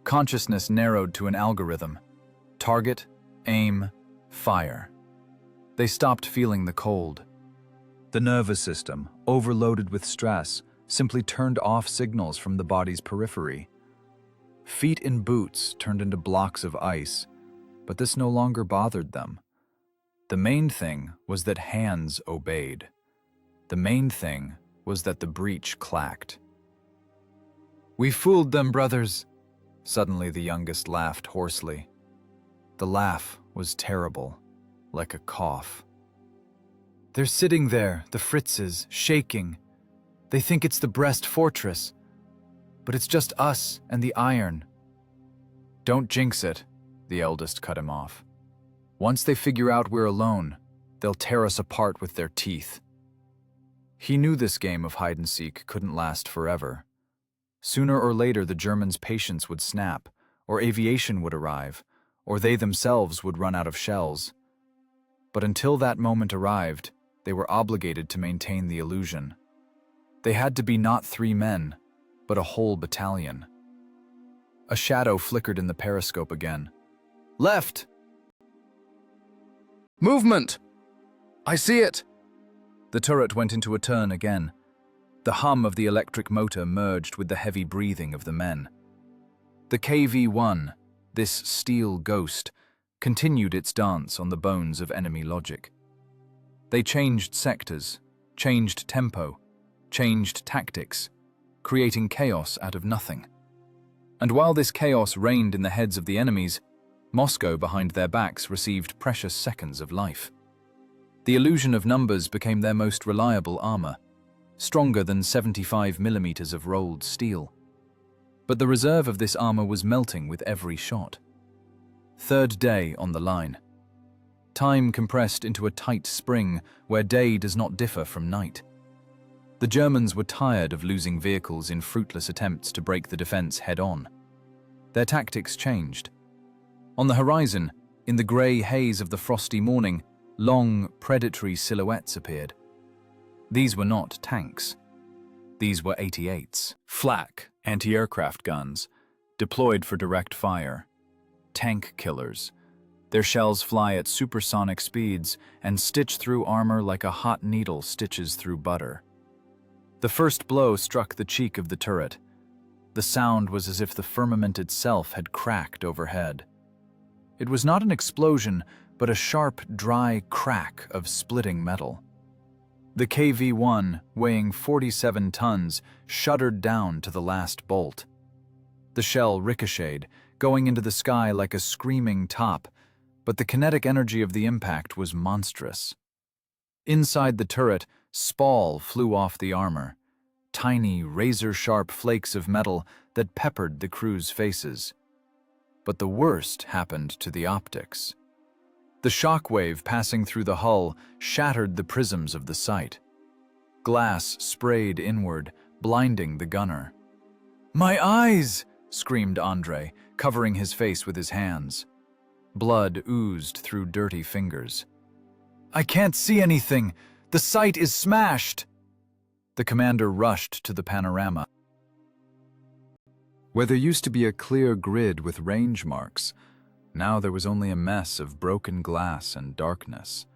Speaker 1: Consciousness narrowed to an algorithm. Target, aim, fire. They stopped feeling the cold. The nervous system, overloaded with stress, simply turned off signals from the body's periphery. Feet in boots turned into blocks of ice, but this no longer bothered them. The main thing was that hands obeyed. The main thing was that the breach clacked. "We fooled them, brothers!" Suddenly the youngest laughed hoarsely. The laugh was terrible, like a cough. "They're sitting there, the Fritzes, shaking. They think it's the Brest fortress, but it's just us and the iron." "Don't jinx it," the eldest cut him off. "Once they figure out we're alone, they'll tear us apart with their teeth." He knew this game of hide-and-seek couldn't last forever. Sooner or later the Germans' patience would snap, or aviation would arrive, or they themselves would run out of shells. But until that moment arrived, they were obligated to maintain the illusion. They had to be not 3 men, but a whole battalion. A shadow flickered in the periscope again. "Left!"
Speaker 2: Movement! I see it!
Speaker 1: The turret went into a turn again. The hum of the electric motor merged with the heavy breathing of the men. The KV-1, this steel ghost, continued its dance on the bones of enemy logic. They changed sectors, changed tempo, changed tactics, creating chaos out of nothing. And while this chaos reigned in the heads of the enemies, Moscow behind their backs received precious seconds of life. The illusion of numbers became their most reliable armor, stronger than 75 millimeters of rolled steel. But the reserve of this armor was melting with every shot. Third day on the line. Time compressed into a tight spring where day does not differ from night. The Germans were tired of losing vehicles in fruitless attempts to break the defense head-on. Their tactics changed. On the horizon, in the grey haze of the frosty morning, long, predatory silhouettes appeared. These were not tanks. These were 88s. Flak
Speaker 2: Anti-aircraft guns, deployed for direct fire. Tank killers. Their shells fly at supersonic speeds and stitch through armor like a hot needle stitches through butter. The first blow struck the cheek of the turret. The sound was as if the firmament itself had cracked overhead. It was not an explosion, but a sharp, dry crack of splitting metal. The KV-1, weighing 47 tons, shuddered down to the last bolt. The shell ricocheted, going into the sky like a screaming top, but the kinetic energy of the impact was monstrous. Inside the turret, spall flew off the armor, tiny, razor-sharp flakes of metal that peppered the crew's faces. But the worst happened to the optics. The shock wave passing through the hull shattered the prisms of the sight. Glass sprayed inward, blinding the gunner. "My eyes!" screamed Andre, covering his face with his hands. Blood oozed through dirty fingers. "I can't see anything! The sight is smashed!" The commander rushed to the panorama. Where there used to be a clear grid with range marks, now there was only a mess of broken glass and darkness.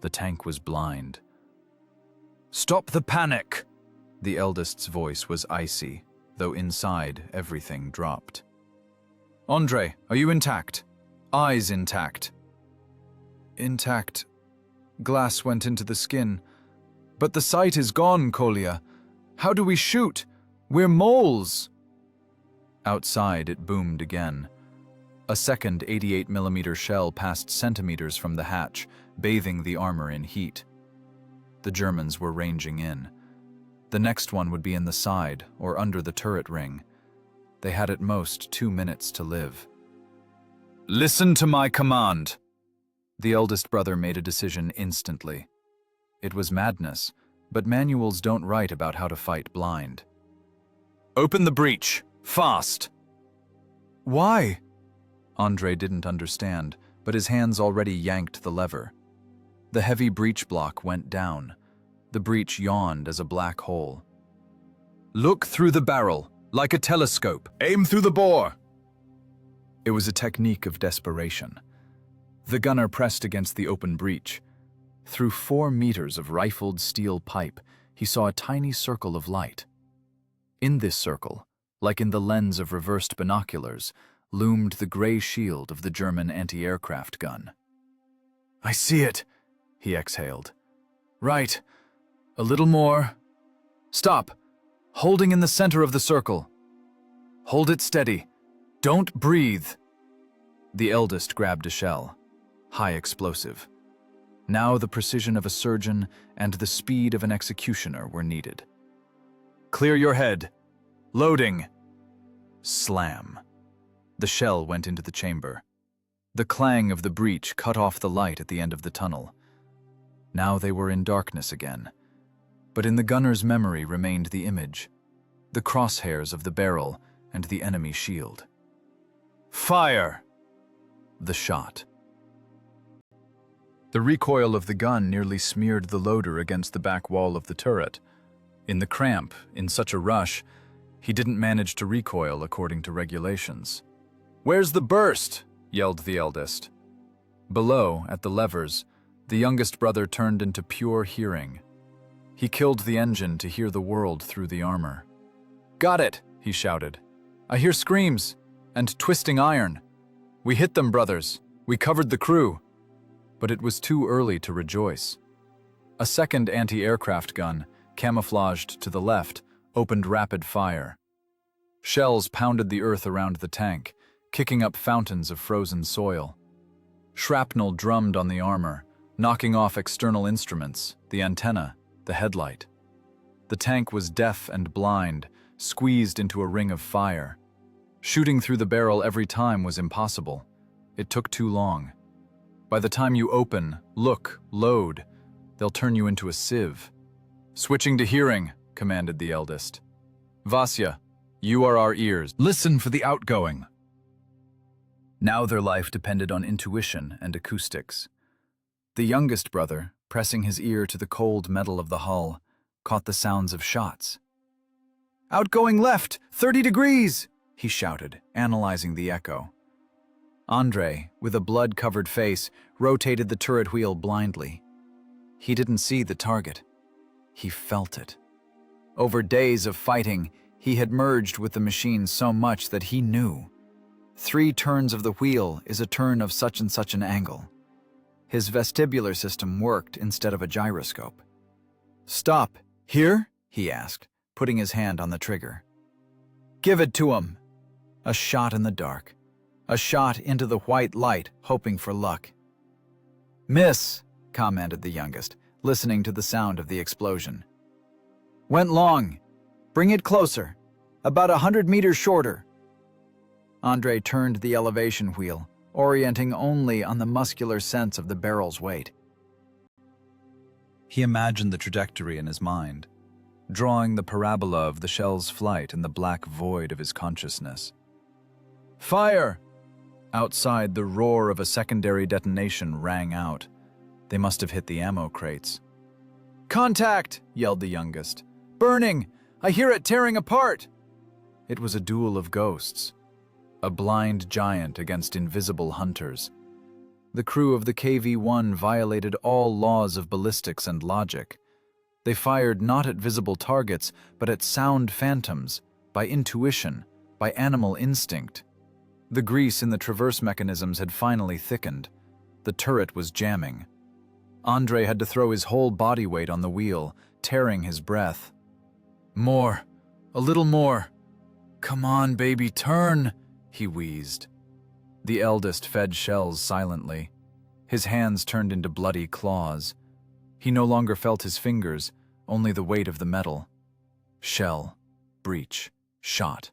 Speaker 2: The tank was blind. "Stop the panic!" The eldest's voice was icy, though inside everything dropped. "Andre, are you intact? Eyes intact?" "Intact. Glass went into the skin. But the sight is gone, Kolya. How do we shoot? We're moles!" Outside, it boomed again. A second 88mm shell passed centimeters from the hatch, bathing the armor in heat. The Germans were ranging in. The next one would be in the side or under the turret ring. They had at most 2 minutes to live. "Listen to my command!" The eldest brother made a decision instantly. It was madness, but manuals don't write about how to fight blind. "Open the breach! Fast!" "Why?" Andre didn't understand, but his hands already yanked the lever. The heavy breech block went down. The breach yawned as a black hole. "Look through the barrel, like a telescope. Aim through the bore!" It was a technique of desperation. The gunner pressed against the open breech. Through 4 meters of rifled steel pipe, he saw a tiny circle of light. In this circle, like in the lens of reversed binoculars, loomed the gray shield of the German anti-aircraft gun. "I see it," he exhaled. "Right. A little more. Stop. Holding in the center of the circle. Hold it steady. Don't breathe." The eldest grabbed a shell. High explosive. Now the precision of a surgeon and the speed of an executioner were needed. "Clear your head. Loading." Slam. The shell went into the chamber. The clang of the breach cut off the light at the end of the tunnel. Now they were in darkness again. But in the gunner's memory remained the image, the crosshairs of the barrel and the enemy shield. "Fire!" The shot. The recoil of the gun nearly smeared the loader against the back wall of the turret. In the cramp, in such a rush, he didn't manage to recoil according to regulations. "Where's the burst?" yelled the eldest. Below, at the levers, the youngest brother turned into pure hearing. He killed the engine to hear the world through the armor. "Got it!" he shouted. "I hear screams and twisting iron. We hit them, brothers. We covered the crew." But it was too early to rejoice. A second anti-aircraft gun, camouflaged to the left, opened rapid fire. Shells pounded the earth around the tank, kicking up fountains of frozen soil. Shrapnel drummed on the armor, knocking off external instruments, the antenna, the headlight. The tank was deaf and blind, squeezed into a ring of fire. Shooting through the barrel every time was impossible. It took too long. By the time you open, look, load, they'll turn you into a sieve. "Switching to hearing," commanded the eldest. "Vasya, you are our ears. Listen for the outgoing." Now their life depended on intuition and acoustics. The youngest brother, pressing his ear to the cold metal of the hull, caught the sounds of shots.
Speaker 1: Outgoing left, 30 degrees, he shouted, analyzing the echo. Andre, with a blood-covered face, rotated the turret wheel blindly. He didn't see the target. He felt it. Over days of fighting, he had merged with the machine so much that he knew. 3 turns of the wheel is a turn of such and such an angle. His vestibular system worked instead of a gyroscope. "Stop, here?" he asked, putting his hand on the trigger. "Give it to him." A shot in the dark. A shot into the white light, hoping for luck. "Miss," commented the youngest, listening to the sound of the explosion. "Went long. Bring it closer. About 100 meters shorter." Andre turned the elevation wheel, orienting only on the muscular sense of the barrel's weight. He imagined the trajectory in his mind, drawing the parabola of the shell's flight in the black void of his consciousness. "Fire!" Outside, the roar of a secondary detonation rang out. They must have hit the ammo crates. "Contact!" yelled the youngest. "Burning! I hear it tearing apart!" It was a duel of ghosts. A blind giant against invisible hunters. The crew of the KV-1 violated all laws of ballistics and logic. They fired not at visible targets, but at sound phantoms, by intuition, by animal instinct. The grease in the traverse mechanisms had finally thickened. The turret was jamming. Andre had to throw his whole body weight on the wheel, tearing his breath. "More, a little more. Come on, baby, turn," he wheezed. The eldest fed shells silently. His hands turned into bloody claws. He no longer felt his fingers, only the weight of the metal. Shell, breach, shot.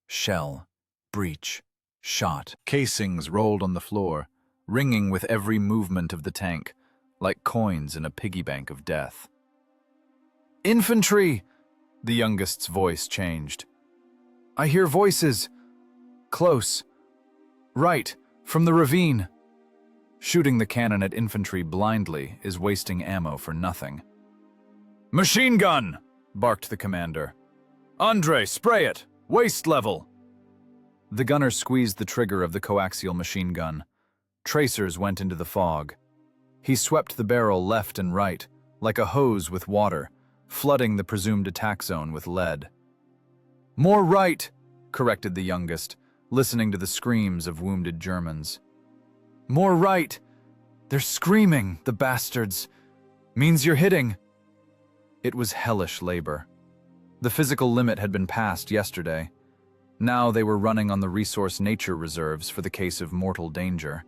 Speaker 1: Shell, breach, shot. Casings rolled on the floor, ringing with every movement of the tank, like coins in a piggy bank of death. "Infantry!" The youngest's voice changed. "I hear voices. Close. Right, from the ravine." Shooting the cannon at infantry blindly is wasting ammo for nothing. "Machine gun!" barked the commander. "Andre, spray it! Waist level!" The gunner squeezed the trigger of the coaxial machine gun. Tracers went into the fog. He swept the barrel left and right, like a hose with water, flooding the presumed attack zone with lead. "More right," corrected the youngest, listening to the screams of wounded Germans. "More right! They're screaming, the bastards! Means you're hitting!" It was hellish labor. The physical limit had been passed yesterday. Now they were running on the resource nature reserves for the case of mortal danger.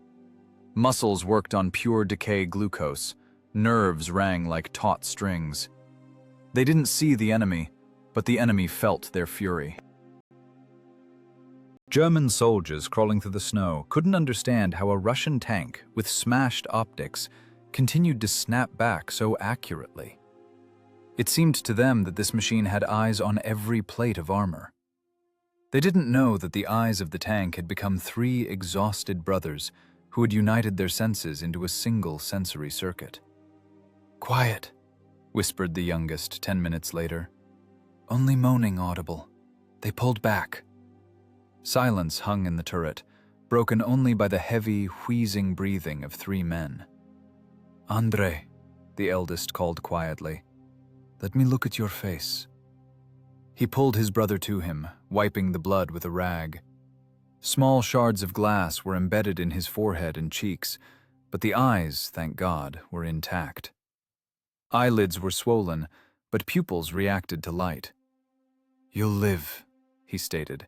Speaker 1: Muscles worked on pure decay glucose. Nerves rang like taut strings. They didn't see the enemy, but the enemy felt their fury. German soldiers crawling through the snow couldn't understand how a Russian tank with smashed optics continued to snap back so accurately. It seemed to them that this machine had eyes on every plate of armor. They didn't know that the eyes of the tank had become 3 exhausted brothers who had united their senses into a single sensory circuit. "Quiet," whispered the youngest 10 minutes later. "Only moaning audible. They pulled back." Silence hung in the turret, broken only by the heavy, wheezing breathing of 3 men. "Andre," the eldest called quietly, "let me look at your face." He pulled his brother to him, wiping the blood with a rag. Small shards of glass were embedded in his forehead and cheeks, but the eyes, thank God, were intact. Eyelids were swollen, but pupils reacted to light. "You'll live," he stated,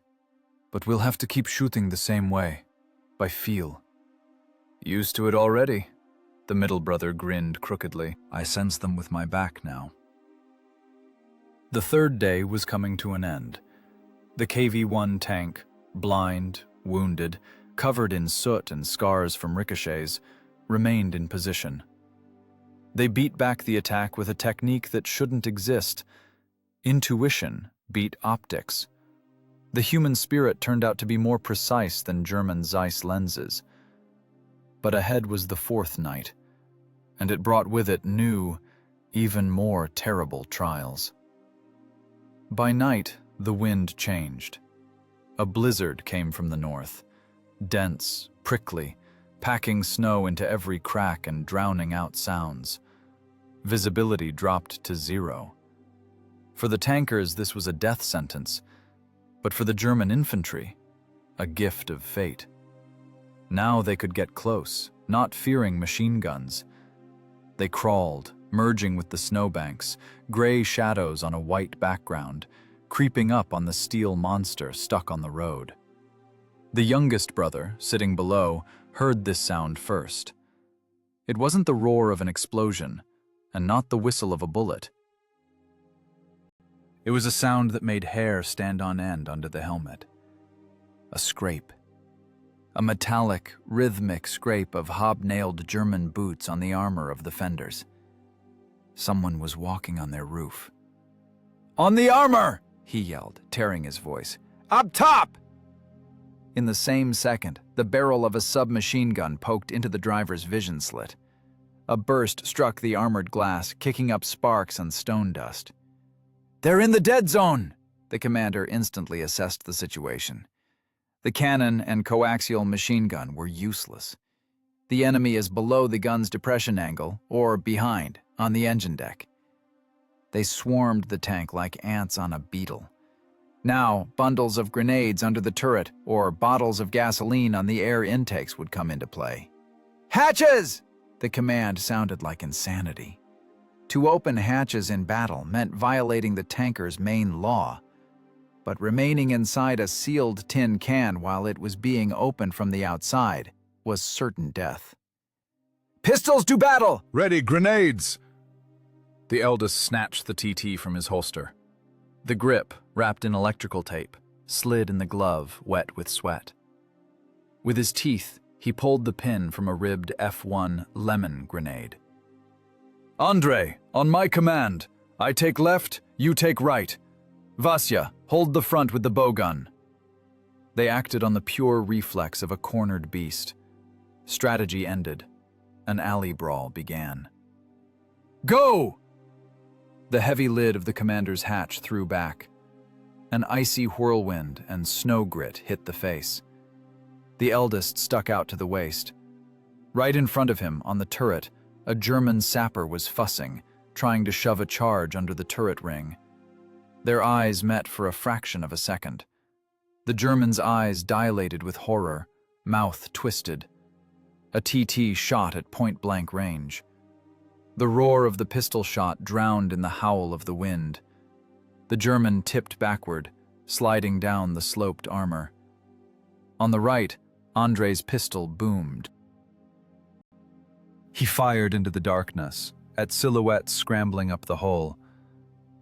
Speaker 1: "but we'll have to keep shooting the same way, by feel." "Used to it already," the middle brother grinned crookedly. "I sense them with my back now." The 3rd day was coming to an end. The KV-1 tank, blind, wounded, covered in soot and scars from ricochets, remained in position. They beat back the attack with a technique that shouldn't exist. Intuition beat optics. The human spirit turned out to be more precise than German Zeiss lenses. But ahead was the 4th night, and it brought with it new, even more terrible trials. By night, The wind changed. A blizzard came from the north, dense, prickly, packing snow into every crack and drowning out sounds. Visibility dropped to 0. For the tankers, this was a death sentence, but for the German infantry, a gift of fate. Now they could get close, not fearing machine guns. They crawled, merging with the snowbanks, gray shadows on a white background, creeping up on the steel monster stuck on the road. The youngest brother, sitting below, heard this sound first. It wasn't the roar of an explosion, and not the whistle of a bullet. It was a sound that made hair stand on end under the helmet. A scrape. A metallic, rhythmic scrape of hobnailed German boots on the armor of the fenders. Someone was walking on their roof. "On the armor!" he yelled, tearing his voice. "Up top!" In the same second, the barrel of a submachine gun poked into the driver's vision slit. A burst struck the armored glass, kicking up sparks and stone dust. "They're in the dead zone!" The commander instantly assessed the situation. The cannon and coaxial machine gun were useless. The enemy is below the gun's depression angle, or behind, on the engine deck. They swarmed the tank like ants on a beetle. Now, bundles of grenades under the turret or bottles of gasoline on the air intakes would come into play. "Hatches!" The command sounded like insanity. To open hatches in battle meant violating the tanker's main law, but remaining inside a sealed tin can while it was being opened from the outside was certain death. "Pistols to battle!"
Speaker 2: Ready, grenades! The eldest snatched the TT from his holster.
Speaker 1: The grip, wrapped in electrical tape, slid in the glove, wet with sweat. With his teeth, he pulled the pin from a ribbed F1 lemon grenade. "Andre, on my command. I take left, you take right. Vasya, hold the front with the bowgun." They acted on the pure reflex of a cornered beast. Strategy ended. An alley brawl began. "Go!" The heavy lid of the commander's hatch threw back. An icy whirlwind and snow grit hit the face. The eldest stuck out to the waist. Right in front of him, on the turret, a German sapper was fussing, trying to shove a charge under the turret ring. Their eyes met for a fraction of a second. The German's eyes dilated with horror, mouth twisted. A TT shot at point-blank range. The roar of the pistol shot drowned in the howl of the wind. The German tipped backward, sliding down the sloped armor. On the right, Andre's pistol boomed. He fired into the darkness, at silhouettes scrambling up the hole.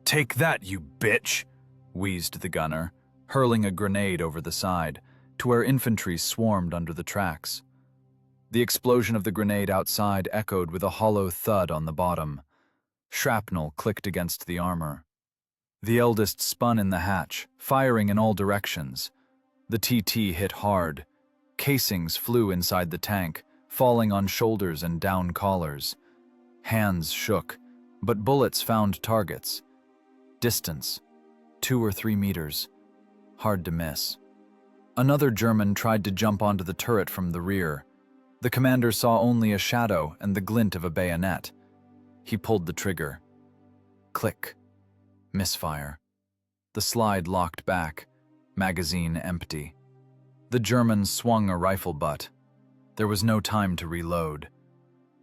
Speaker 1: "Take that, you bitch!" wheezed the gunner, hurling a grenade over the side, to where infantry swarmed under the tracks. The explosion of the grenade outside echoed with a hollow thud on the bottom. Shrapnel clicked against the armor. The eldest spun in the hatch, firing in all directions. The TT hit hard. Casings flew inside the tank, falling on shoulders and down collars. Hands shook, but bullets found targets. Distance, 2 or 3 meters. Hard to miss. Another German tried to jump onto the turret from the rear. The commander saw only a shadow and the glint of a bayonet. He pulled the trigger. Click. Misfire. The slide locked back, magazine empty. The German swung a rifle butt. There was no time to reload.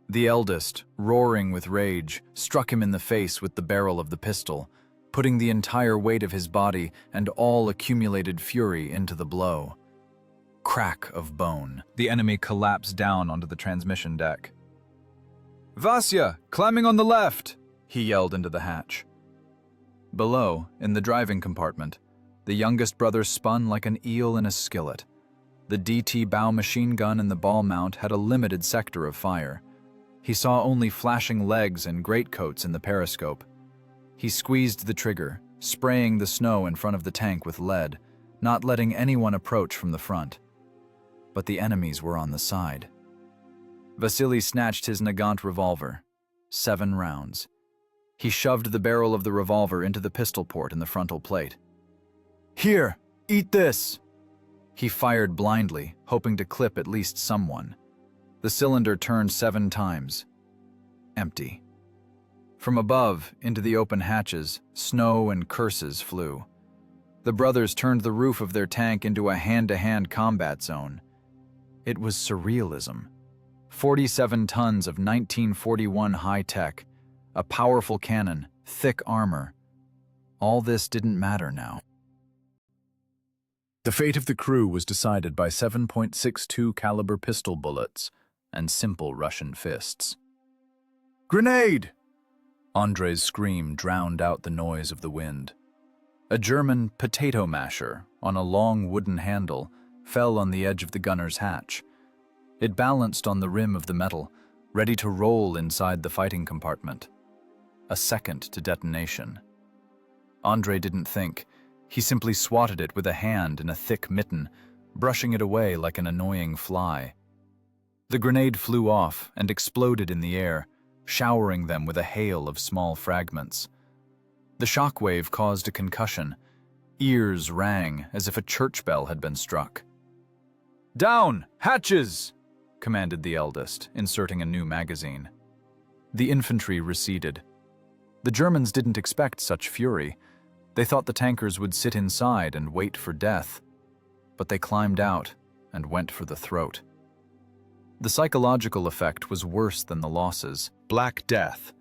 Speaker 1: The eldest, roaring with rage, struck him in the face with the barrel of the pistol, putting the entire weight of his body and all accumulated fury into the blow. Crack of bone. The enemy collapsed down onto the transmission deck. "Vasya, climbing on the left!" he yelled into the hatch. Below, in the driving compartment, the youngest brother spun like an eel in a skillet. The DT bow machine gun in the ball mount had a limited sector of fire. He saw only flashing legs and greatcoats in the periscope. He squeezed the trigger, spraying the snow in front of the tank with lead, not letting anyone approach from the front. But the enemies were on the side. Vasily snatched his Nagant revolver. 7 rounds. He shoved the barrel of the revolver into the pistol port in the frontal plate. Here, eat this! He fired blindly, hoping to clip at least someone. The cylinder turned 7 times. Empty. From above, into the open hatches, snow and curses flew. The brothers turned the roof of their tank into a hand-to-hand combat zone. It was surrealism. 47 tons of 1941 high-tech, a powerful cannon, thick armor. All this didn't matter now.
Speaker 2: The fate of the crew was decided by 7.62 caliber pistol bullets and simple Russian fists.
Speaker 1: Grenade!
Speaker 2: Andre's scream drowned out the noise of the wind. A German potato masher on a long wooden handle fell on the edge of the gunner's hatch. It balanced on the rim of the metal, ready to roll inside the fighting compartment. A second to detonation. Andre didn't think. He simply swatted it with a hand in a thick mitten, brushing it away like an annoying fly. The grenade flew off and exploded in the air, showering them with a hail of small fragments. The shockwave caused a concussion. Ears rang as if a church bell had been struck. "Down! Hatches!" commanded the eldest, inserting a new magazine. The infantry receded. The Germans didn't expect such fury. They thought the tankers would sit inside and wait for death. But they climbed out and went for the throat. The psychological effect was worse than the losses. Black Death.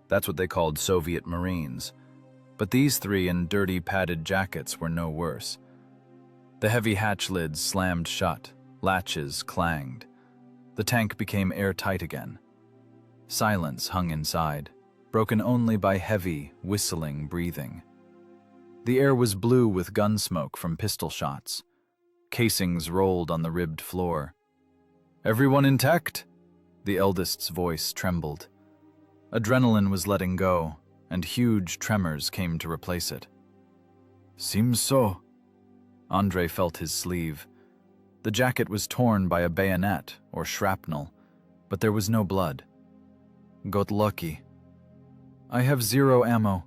Speaker 2: That's what they called Soviet Marines. But these 3 in dirty padded jackets were no worse. The heavy hatch lids slammed shut, latches clanged. The tank became airtight again. Silence hung inside, broken only by heavy, whistling breathing. The air was blue with gun smoke from pistol shots. Casings rolled on the ribbed floor. "Everyone intact?" The eldest's voice trembled. Adrenaline was letting go, and huge tremors came to replace it. "Seems so." Andre felt his sleeve. The jacket was torn by a bayonet or shrapnel, but there was no blood. "Got lucky." "I have 0 ammo,"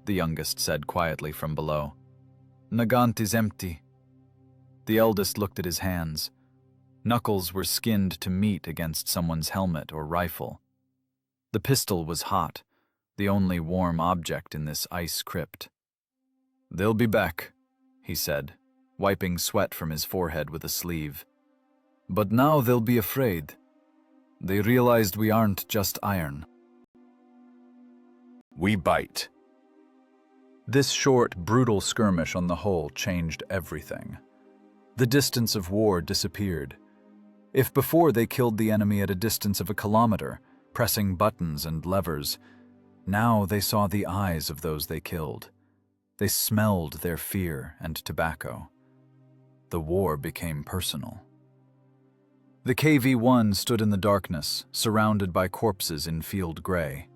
Speaker 2: the youngest said quietly from below. "Nagant is empty." The eldest looked at his hands. Knuckles were skinned to meat against someone's helmet or rifle. The pistol was hot, the only warm object in this ice crypt. "They'll be back," he said, wiping sweat from his forehead with a sleeve. "But now they'll be afraid. They realized we aren't just iron." We bite. This short, brutal skirmish on the whole changed everything. The distance of war disappeared. If before they killed the enemy at a distance of a kilometer, pressing buttons and levers, now they saw the eyes of those they killed. They smelled their fear and tobacco. The war became personal. The KV-1 stood in the darkness, surrounded by corpses in field gray.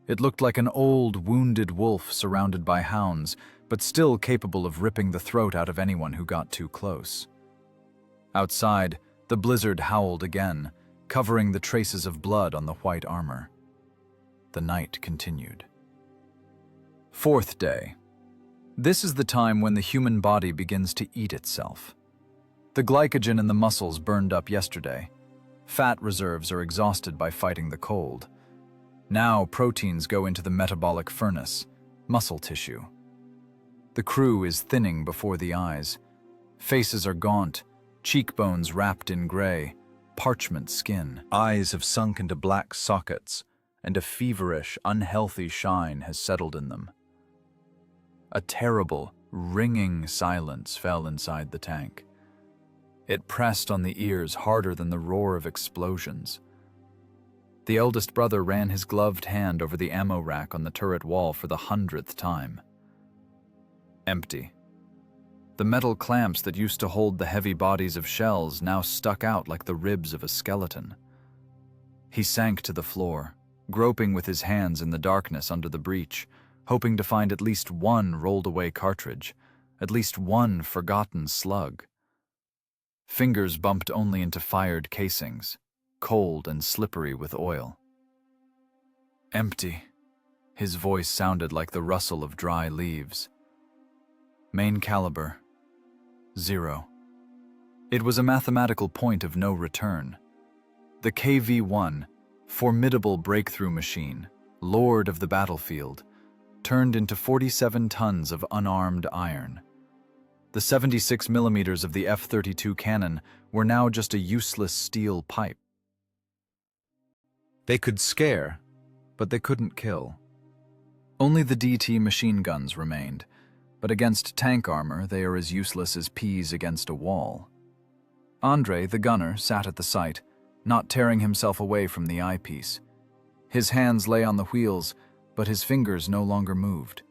Speaker 2: It looked like an old, wounded wolf surrounded by hounds, but still capable of ripping the throat out of anyone who got too close. Outside, the blizzard howled again, covering the traces of blood on the white armor. The night continued. 4th day. This is the time when the human body begins to eat itself. The glycogen in the muscles burned up yesterday. Fat reserves are exhausted by fighting the cold. Now proteins go into the metabolic furnace, muscle tissue. The crew is thinning before the eyes. Faces are gaunt, cheekbones wrapped in gray, parchment skin. Eyes have sunk into black sockets, and a feverish, unhealthy shine has settled in them. A terrible, ringing silence fell inside the tank. It pressed on the ears harder than the roar of explosions. The eldest brother ran his gloved hand over the ammo rack on the turret wall for the 100th time. Empty. The metal clamps that used to hold the heavy bodies of shells now stuck out like the ribs of a skeleton. He sank to the floor, groping with his hands in the darkness under the breech, hoping to find at least one rolled-away cartridge, at least one forgotten slug. Fingers bumped only into fired casings, cold and slippery with oil. Empty. His voice sounded like the rustle of dry leaves.
Speaker 1: Main caliber, 0. It was a mathematical point of no return. The KV-1, formidable breakthrough machine, lord of the battlefield, turned into 47 tons of unarmed iron. The 76 millimeters of the F-32 cannon were now just a useless steel pipe. They could scare, but they couldn't kill. Only the DT machine guns remained, but against tank armor they are as useless as peas against a wall. Andre, the gunner, sat at the sight, not tearing himself away from the eyepiece. His hands lay on the wheels, but his fingers no longer moved.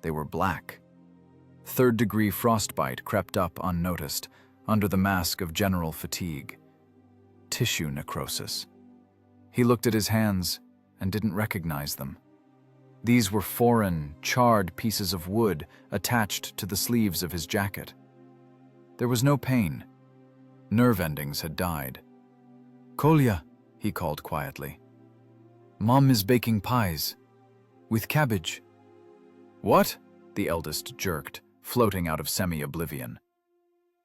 Speaker 1: They were black. Third-degree frostbite crept up unnoticed, under the mask of general fatigue. Tissue necrosis. He looked at his hands and didn't recognize them. These were foreign, charred pieces of wood attached to the sleeves of his jacket. There was no pain. Nerve endings had died. "Kolya," he called quietly. "Mom is baking pies. With cabbage." "What?" the eldest jerked, floating out of semi-oblivion.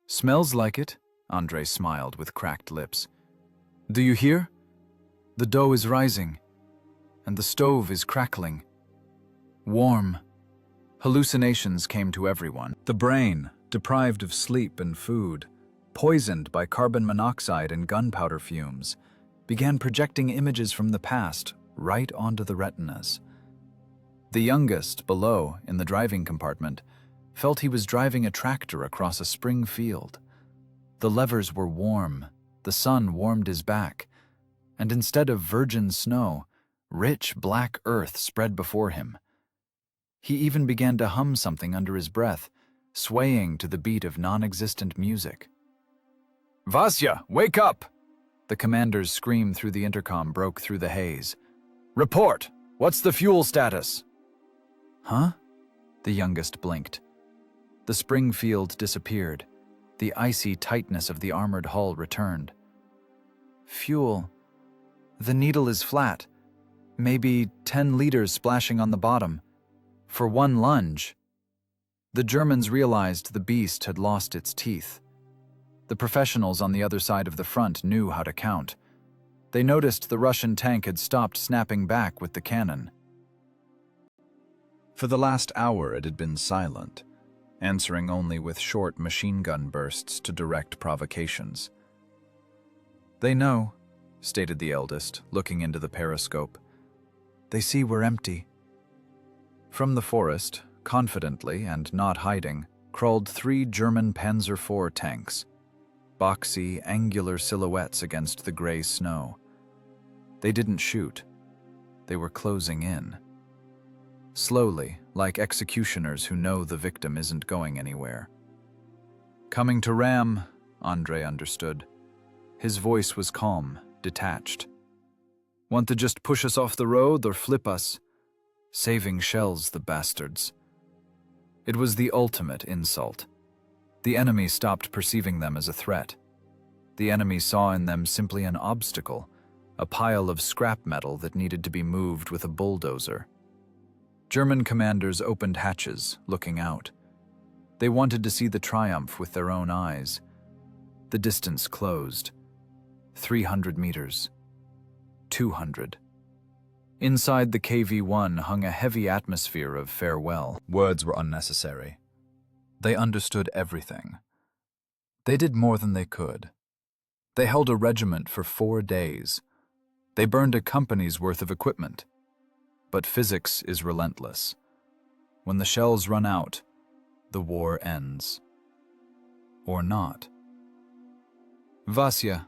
Speaker 1: "Smells like it," Andre smiled with cracked lips. "Do you hear? The dough is rising, and the stove is crackling. Warm." Hallucinations came to everyone. The brain, deprived of sleep and food, poisoned by carbon monoxide and gunpowder fumes, began projecting images from the past right onto the retinas. The youngest, below, in the driving compartment, felt he was driving a tractor across a spring field. The levers were warm, the sun warmed his back, and instead of virgin snow, rich black earth spread before him. He even began to hum something under his breath, swaying to the beat of non-existent music. "Vasya, wake up!" The commander's scream through the intercom broke through the haze. "Report! What's the fuel status?" "Huh?" The youngest blinked. The spring field disappeared. The icy tightness of the armored hull returned. "Fuel. The needle is flat. Maybe 10 liters splashing on the bottom. For one lunge." The Germans realized the beast had lost its teeth. The professionals on the other side of the front knew how to count. They noticed the Russian tank had stopped snapping back with the cannon. For the last hour it had been silent, answering only with short machine gun bursts to direct provocations. "They know," stated the eldest, looking into the periscope. "They see we're empty." From the forest, confidently and not hiding, crawled 3 German Panzer IV tanks, boxy, angular silhouettes against the gray snow. They didn't shoot. They were closing in. Slowly, like executioners who know the victim isn't going anywhere. "Coming to ram," Andre understood. His voice was calm, detached. "Want to just push us off the road or flip us? Saving shells, the bastards." It was the ultimate insult. The enemy stopped perceiving them as a threat. The enemy saw in them simply an obstacle, a pile of scrap metal that needed to be moved with a bulldozer. German commanders opened hatches, looking out. They wanted to see the triumph with their own eyes. The distance closed. 300 meters. 200. Inside the KV-1 hung a heavy atmosphere of farewell. Words were unnecessary. They understood everything. They did more than they could. They held a regiment for 4 days. They burned a company's worth of equipment. But physics is relentless. When the shells run out, the war ends. Or not. "Vasya,"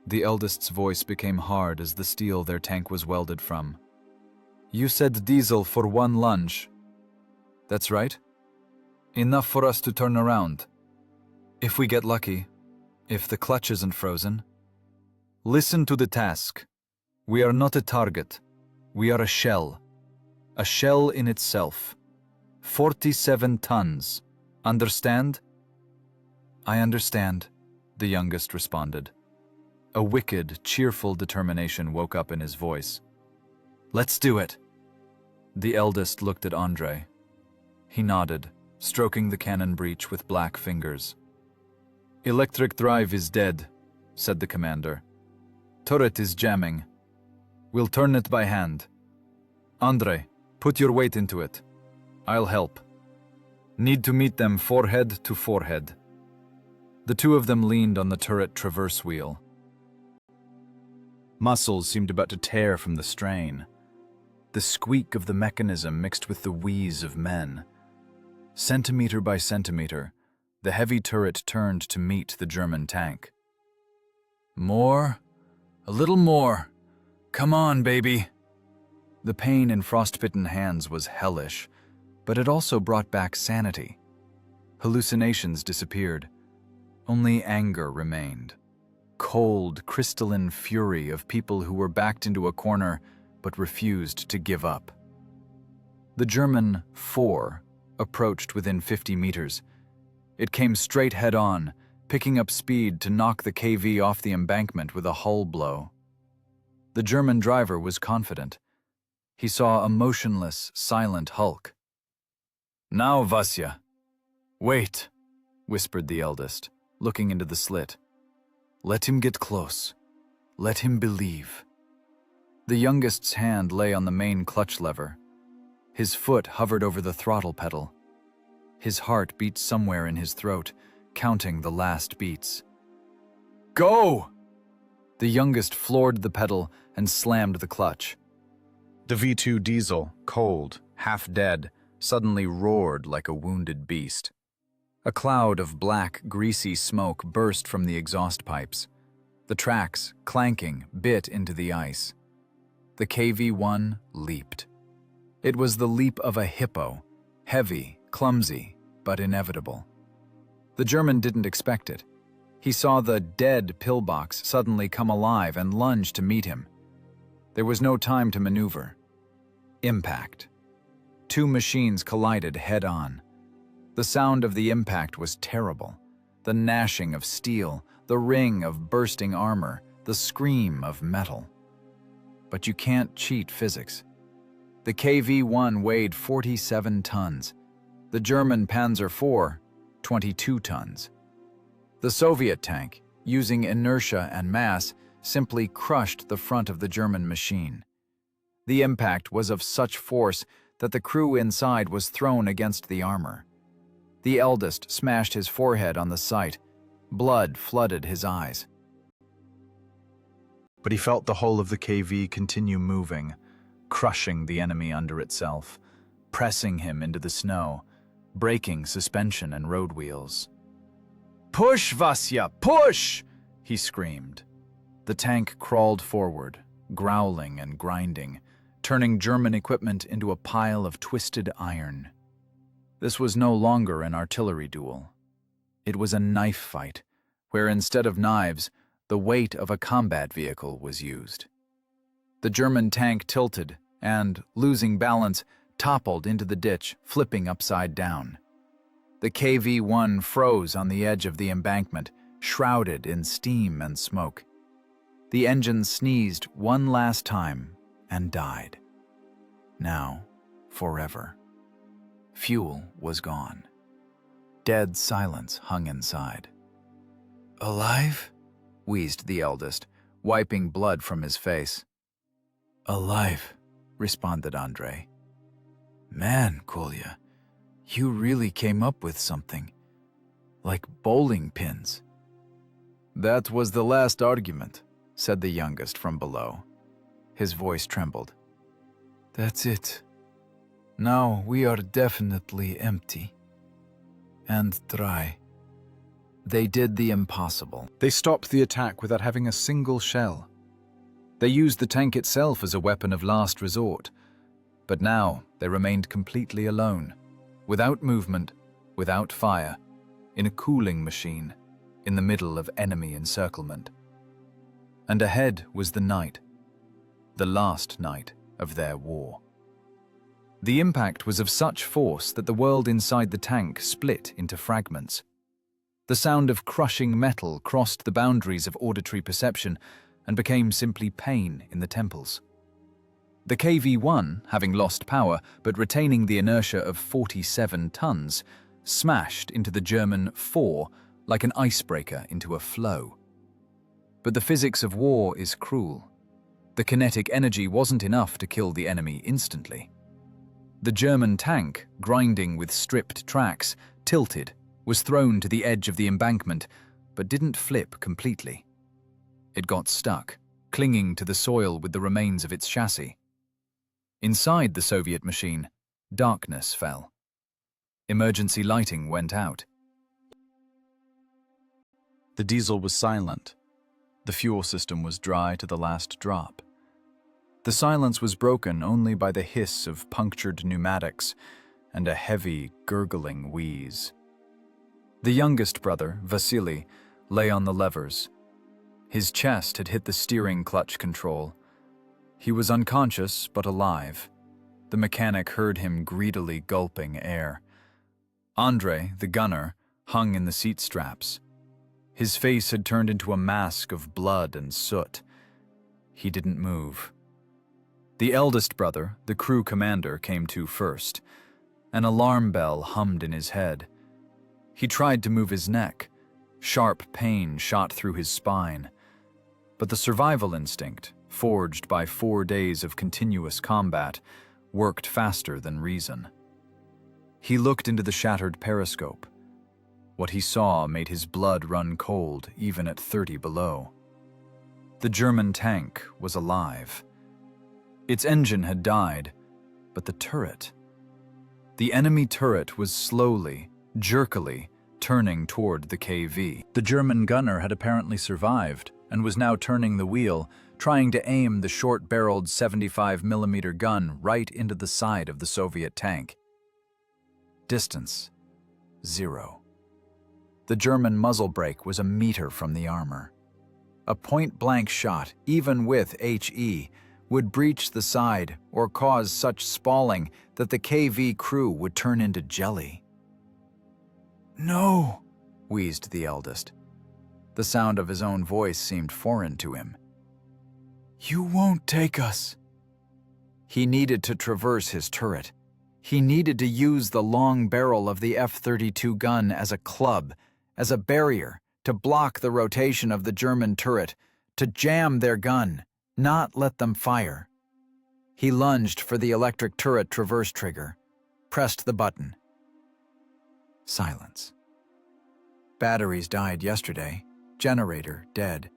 Speaker 1: the eldest's voice became hard as the steel their tank was welded from. "You said diesel for one lunge. That's right? Enough for us to turn around. If we get lucky, if the clutch isn't frozen. Listen to the task. We are not a target. We are a shell. A shell in itself. 47 tons. Understand?" "I understand," the youngest responded. A wicked, cheerful determination woke up in his voice. "Let's do it." The eldest looked at Andre. He nodded, stroking the cannon breech with black fingers. "Electric drive is dead," said the commander. "Turret is jamming. We'll turn it by hand. Andre, put your weight into it. I'll help. Need to meet them forehead to forehead." The two of them leaned on the turret traverse wheel. Muscles seemed about to tear from the strain. The squeak of the mechanism mixed with the wheeze of men. Centimeter by centimeter, the heavy turret turned to meet the German tank. "More, a little more. Come on, baby." The pain in frostbitten hands was hellish, but it also brought back sanity. Hallucinations disappeared. Only anger remained. Cold, crystalline fury of people who were backed into a corner but refused to give up. The German 4 approached within 50 meters. It came straight head-on, picking up speed to knock the KV off the embankment with a hull blow. The German driver was confident. He saw a motionless, silent hulk. "Now, Vasya." "Wait," whispered the eldest, looking into the slit. "Let him get close. Let him believe." The youngest's hand lay on the main clutch lever. His foot hovered over the throttle pedal. His heart beat somewhere in his throat, counting the last beats. "Go!" The youngest floored the pedal and slammed the clutch.
Speaker 2: The V2 diesel, cold, half dead, suddenly roared like a wounded beast.
Speaker 1: A cloud of black, greasy smoke burst from the exhaust pipes. The tracks, clanking, bit into the ice. The KV-1 leaped. It was the leap of a hippo, heavy, clumsy, but inevitable. The German didn't expect it. He saw the dead pillbox suddenly come alive and lunge to meet him. There was no time to maneuver. Impact. Two machines collided head-on. The sound of the impact was terrible. The gnashing of steel, the ring of bursting armor, the scream of metal. But you can't cheat physics. The KV-1 weighed 47 tons. The German Panzer IV, 22 tons. The Soviet tank, using inertia and mass, simply crushed the front of the German machine. The impact was of such force that the crew inside was thrown against the armor. The eldest smashed his forehead on the sight. Blood flooded his eyes. But he felt the hull of the KV continue moving, crushing the enemy under itself, pressing him into the snow, breaking suspension and road wheels. "Push, Vasya, push!" he screamed. The tank crawled forward, growling and grinding, turning German equipment into a pile of twisted iron. This was no longer an artillery duel. It was a knife fight, where instead of knives, the weight of a combat vehicle was used. The German tank tilted and, losing balance, toppled into the ditch, flipping upside down. The KV-1 froze on the edge of the embankment, shrouded in steam and smoke. The engine sneezed one last time and died. Now, forever. Fuel was gone. Dead silence hung inside. "Alive?" wheezed the eldest, wiping blood from his face. "Alive," responded Andre. "Man, Kolya, you really came up with something. Like bowling pins." "That was the last argument," said the youngest from below. His voice trembled. "That's it. Now we are definitely empty. And dry." They did the impossible. They stopped the attack without having a single shell. They used the tank itself as a weapon of last resort. But now they remained completely alone, without movement, without fire, in a cooling machine, in the middle of enemy encirclement. And ahead was the night, the last night of their war. The impact was of such force that the world inside the tank split into fragments. The sound of crushing metal crossed the boundaries of auditory perception and became simply pain in the temples. The KV-1, having lost power but retaining the inertia of 47 tons, smashed into the German 4 like an icebreaker into a flow. But the physics of war is cruel. The kinetic energy wasn't enough to kill the enemy instantly. The German tank, grinding with stripped tracks, tilted, was thrown to the edge of the embankment, but didn't flip completely. It got stuck, clinging to the soil with the remains of its chassis. Inside the Soviet machine, darkness fell. Emergency lighting went out.
Speaker 2: The diesel was silent. The fuel system was dry to the last drop. The silence was broken only by the hiss of punctured pneumatics and a heavy, gurgling wheeze. The youngest brother, Vasily, lay on the levers. His chest had hit the steering clutch control. He was unconscious but alive. The mechanic heard him greedily gulping air. Andrei, the gunner, hung in the seat straps. His face had turned into a mask of blood and soot. He didn't move. The eldest brother, the crew commander, came to first. An alarm bell hummed in his head. He tried to move his neck. Sharp pain shot through his spine. But the survival instinct, forged by 4 days of continuous combat, worked faster than reason. He looked into the shattered periscope. What he saw made his blood run cold even at 30 below. The German tank was alive. Its engine had died, but the turret... The enemy turret was slowly, jerkily, turning toward the KV. The German gunner had apparently survived and was now turning the wheel, trying to aim the short-barreled 75mm gun right into the side of the Soviet tank. Distance, 0. The German muzzle brake was a meter from the armor. A point-blank shot, even with HE, would breach the side or cause such spalling that the KV crew would turn into jelly. "No," wheezed the eldest. The sound of his own voice seemed foreign to him. "You won't take us." He needed to traverse his turret. He needed to use the long barrel of the F-32 gun as a club, as a barrier, to block the rotation of the German turret, to jam their gun, not let them fire. He lunged for the electric turret traverse trigger, pressed the button. Silence. Batteries died yesterday, generator dead.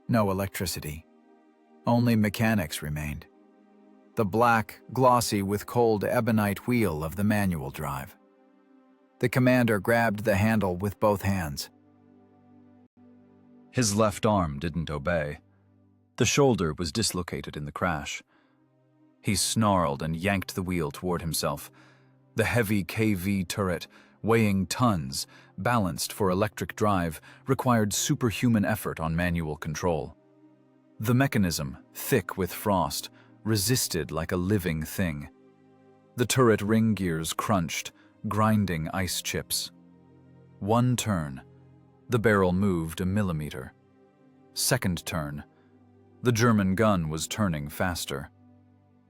Speaker 2: No electricity. Only mechanics remained. The black, glossy with cold ebonite wheel of the manual drive. The commander grabbed the handle with both hands. His left arm didn't obey. The shoulder was dislocated in the crash. He snarled and yanked the wheel toward himself. The heavy KV turret, weighing tons, balanced for electric drive, required superhuman effort on manual control. The mechanism, thick with frost, resisted like a living thing. The turret ring gears crunched, grinding ice chips. One turn. The barrel moved a millimeter. Second turn. The German gun was turning faster.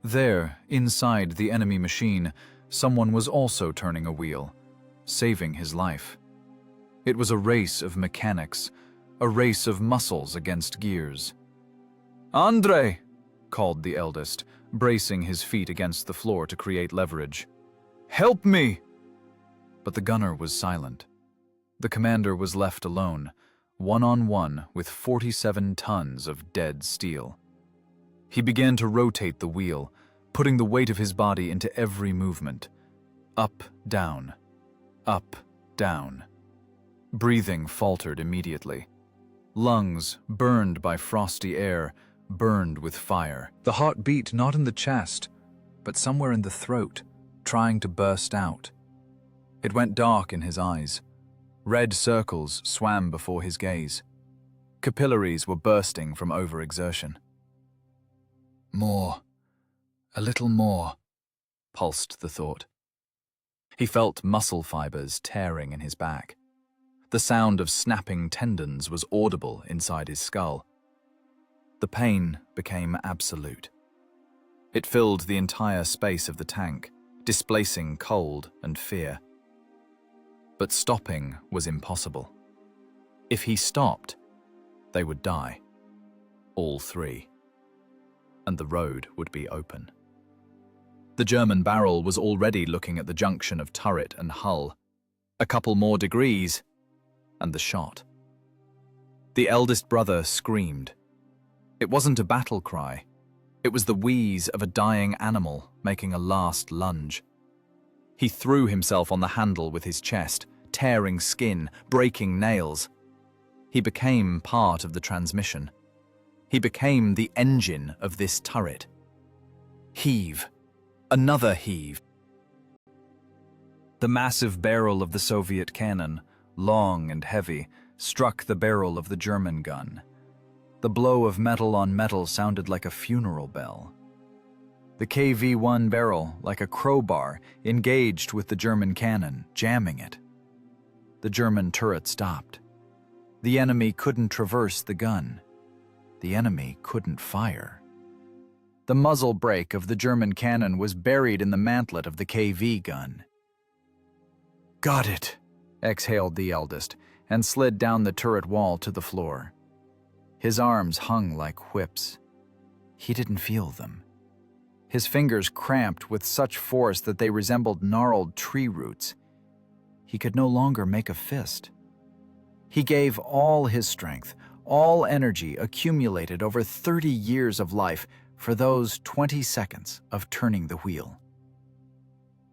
Speaker 2: There, inside the enemy machine, someone was also turning a wheel, saving his life. It was a race of mechanics, a race of muscles against gears. "Andrei!" called the eldest, bracing his feet against the floor to create leverage. "Help me!" But the gunner was silent. The commander was left alone, one-on-one with 47 tons of dead steel. He began to rotate the wheel, putting the weight of his body into every movement. Up, down. Up, down. Breathing faltered immediately. Lungs, burned by frosty air, burned with fire. The heart beat not in the chest, but somewhere in the throat, trying to burst out. It went dark in his eyes. Red circles swam before his gaze. Capillaries were bursting from overexertion. More. A little more, pulsed the thought. He felt muscle fibers tearing in his back. The sound of snapping tendons was audible inside his skull. The pain became absolute. It filled the entire space of the tank, displacing cold and fear.
Speaker 1: But stopping was impossible. If he stopped, they would die. All three. And the road would be open. The German barrel was already looking at the junction of turret and hull. A couple more degrees, and the shot. The eldest brother screamed. It wasn't a battle cry. It was the wheeze of a dying animal making a last lunge. He threw himself on the handle with his chest, tearing skin, breaking nails. He became part of the transmission. He became the engine of this turret. Heave. Another heave. The massive barrel of the Soviet cannon, long and heavy, struck the barrel of the German gun. The blow of metal on metal sounded like a funeral bell. The KV-1 barrel, like a crowbar, engaged with the German cannon, jamming it. The German turret stopped. The enemy couldn't traverse the gun. The enemy couldn't fire. The muzzle brake of the German cannon was buried in the mantlet of the KV gun. "Got it," exhaled the eldest, and slid down the turret wall to the floor. His arms hung like whips. He didn't feel them. His fingers cramped with such force that they resembled gnarled tree roots. He could no longer make a fist. He gave all his strength, all energy accumulated over 30 years of life for those 20 seconds of turning the wheel.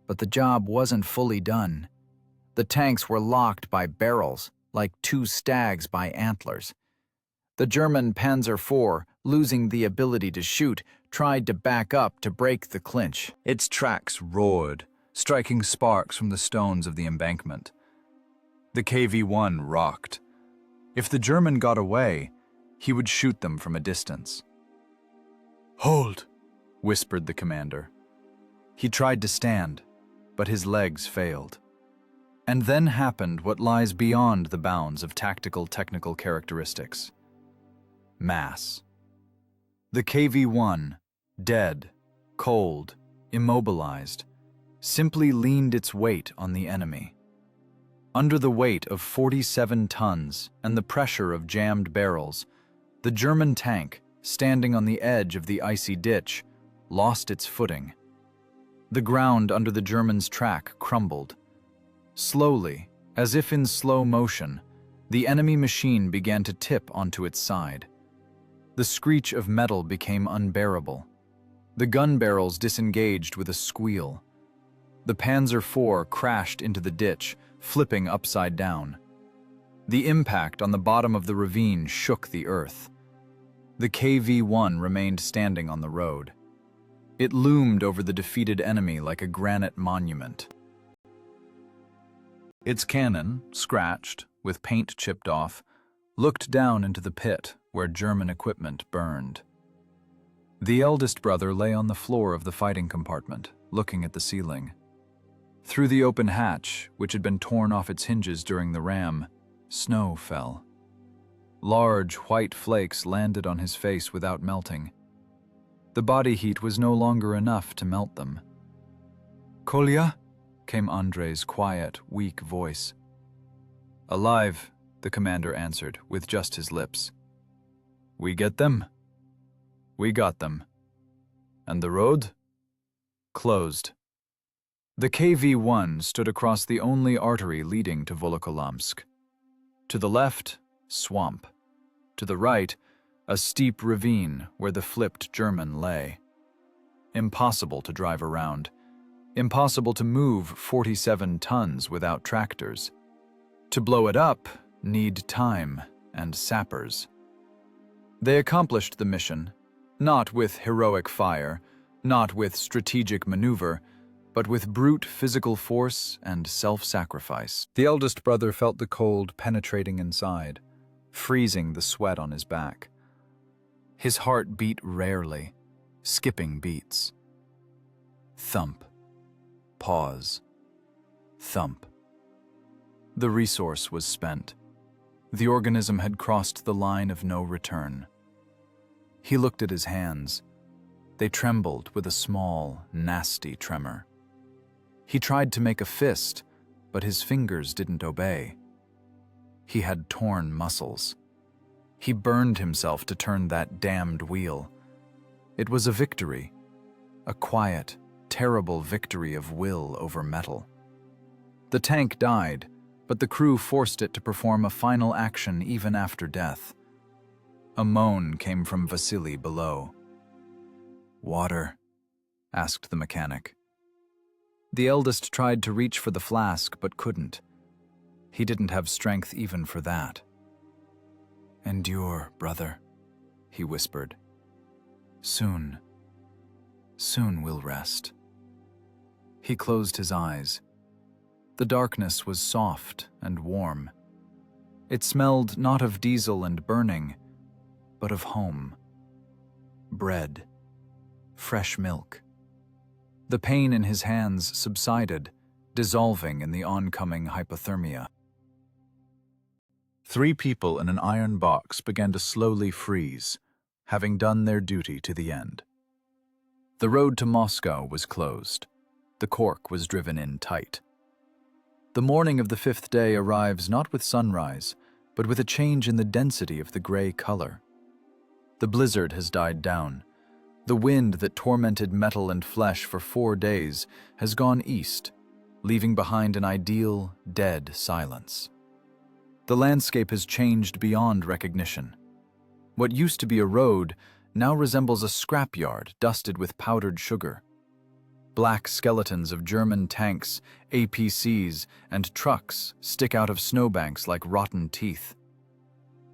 Speaker 1: But the job wasn't fully done. The tanks were locked by barrels, like two stags by antlers. The German Panzer IV, losing the ability to shoot, tried to back up to break the clinch. Its tracks roared, striking sparks from the stones of the embankment. The KV-1 rocked. If the German got away, he would shoot them from a distance. "Hold," whispered the commander. He tried to stand, but his legs failed. And then happened what lies beyond the bounds of tactical technical characteristics. Mass. The KV-1, dead, cold, immobilized, simply leaned its weight on the enemy. Under the weight of 47 tons and the pressure of jammed barrels, the German tank, standing on the edge of the icy ditch, lost its footing. The ground under the German's track crumbled. Slowly, as if in slow motion, the enemy machine began to tip onto its side. The screech of metal became unbearable. The gun barrels disengaged with a squeal. The Panzer IV crashed into the ditch, flipping upside down. The impact on the bottom of the ravine shook the earth. The KV-1 remained standing on the road. It loomed over the defeated enemy like a granite monument. Its cannon, scratched, with paint chipped off, looked down into the pit where German equipment burned. The eldest brother lay on the floor of the fighting compartment, looking at the ceiling. Through the open hatch, which had been torn off its hinges during the ram, snow fell. Large, white flakes landed on his face without melting. The body heat was no longer enough to melt them. "Kolya?" came Andrei's quiet, weak voice. "Alive," the commander answered, with just his lips. "We get them?" "We got them." "And the road?" "Closed." The KV-1 stood across the only artery leading to Volokholamsk. To the left, swamp. To the right, a steep ravine where the flipped German lay. Impossible to drive around. Impossible to move 47 tons without tractors. To blow it up, need time and sappers. They accomplished the mission, not with heroic fire, not with strategic maneuver, but with brute physical force and self-sacrifice. The eldest brother felt the cold penetrating inside, freezing the sweat on his back. His heart beat rarely, skipping beats. Thump. Pause. Thump. The resource was spent. The organism had crossed the line of no return. He looked at his hands. They trembled with a small, nasty tremor. He tried to make a fist, but his fingers didn't obey. He had torn muscles. He burned himself to turn that damned wheel. It was a victory, a quiet, terrible victory of will over metal. The tank died, but the crew forced it to perform a final action even after death. A moan came from Vasily below. "Water?" asked the mechanic. The eldest tried to reach for the flask, but couldn't. He didn't have strength even for that. "Endure, brother," he whispered. Soon we'll rest." He closed his eyes. The darkness was soft and warm. It smelled not of diesel and burning, but of home. Bread. Fresh milk. The pain in his hands subsided, dissolving in the oncoming hypothermia. 3 people in an iron box began to slowly freeze, having done their duty to the end. The road to Moscow was closed. The cork was driven in tight. The morning of the 5th day arrives not with sunrise, but with a change in the density of the gray color. The blizzard has died down. The wind that tormented metal and flesh for 4 days has gone east, leaving behind an ideal, dead silence. The landscape has changed beyond recognition. What used to be a road now resembles a scrapyard dusted with powdered sugar. Black skeletons of German tanks, APCs, and trucks stick out of snowbanks like rotten teeth.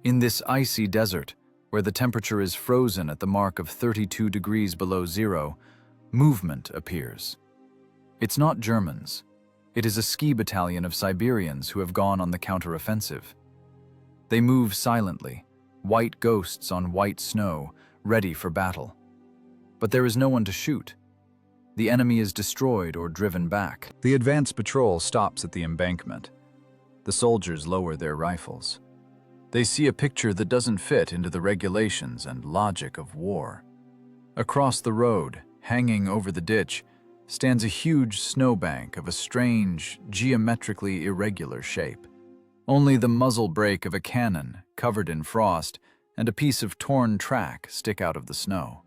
Speaker 1: In this icy desert, where the temperature is frozen at the mark of 32 degrees below zero, movement appears. It's not Germans. It is a ski battalion of Siberians who have gone on the counteroffensive. They move silently, white ghosts on white snow, ready for battle. But there is no one to shoot. The enemy is destroyed or driven back. The advance patrol stops at the embankment. The soldiers lower their rifles. They see a picture that doesn't fit into the regulations and logic of war. Across the road, hanging over the ditch, stands a huge snowbank of a strange, geometrically irregular shape. Only the muzzle brake of a cannon, covered in frost, and a piece of torn track stick out of the snow.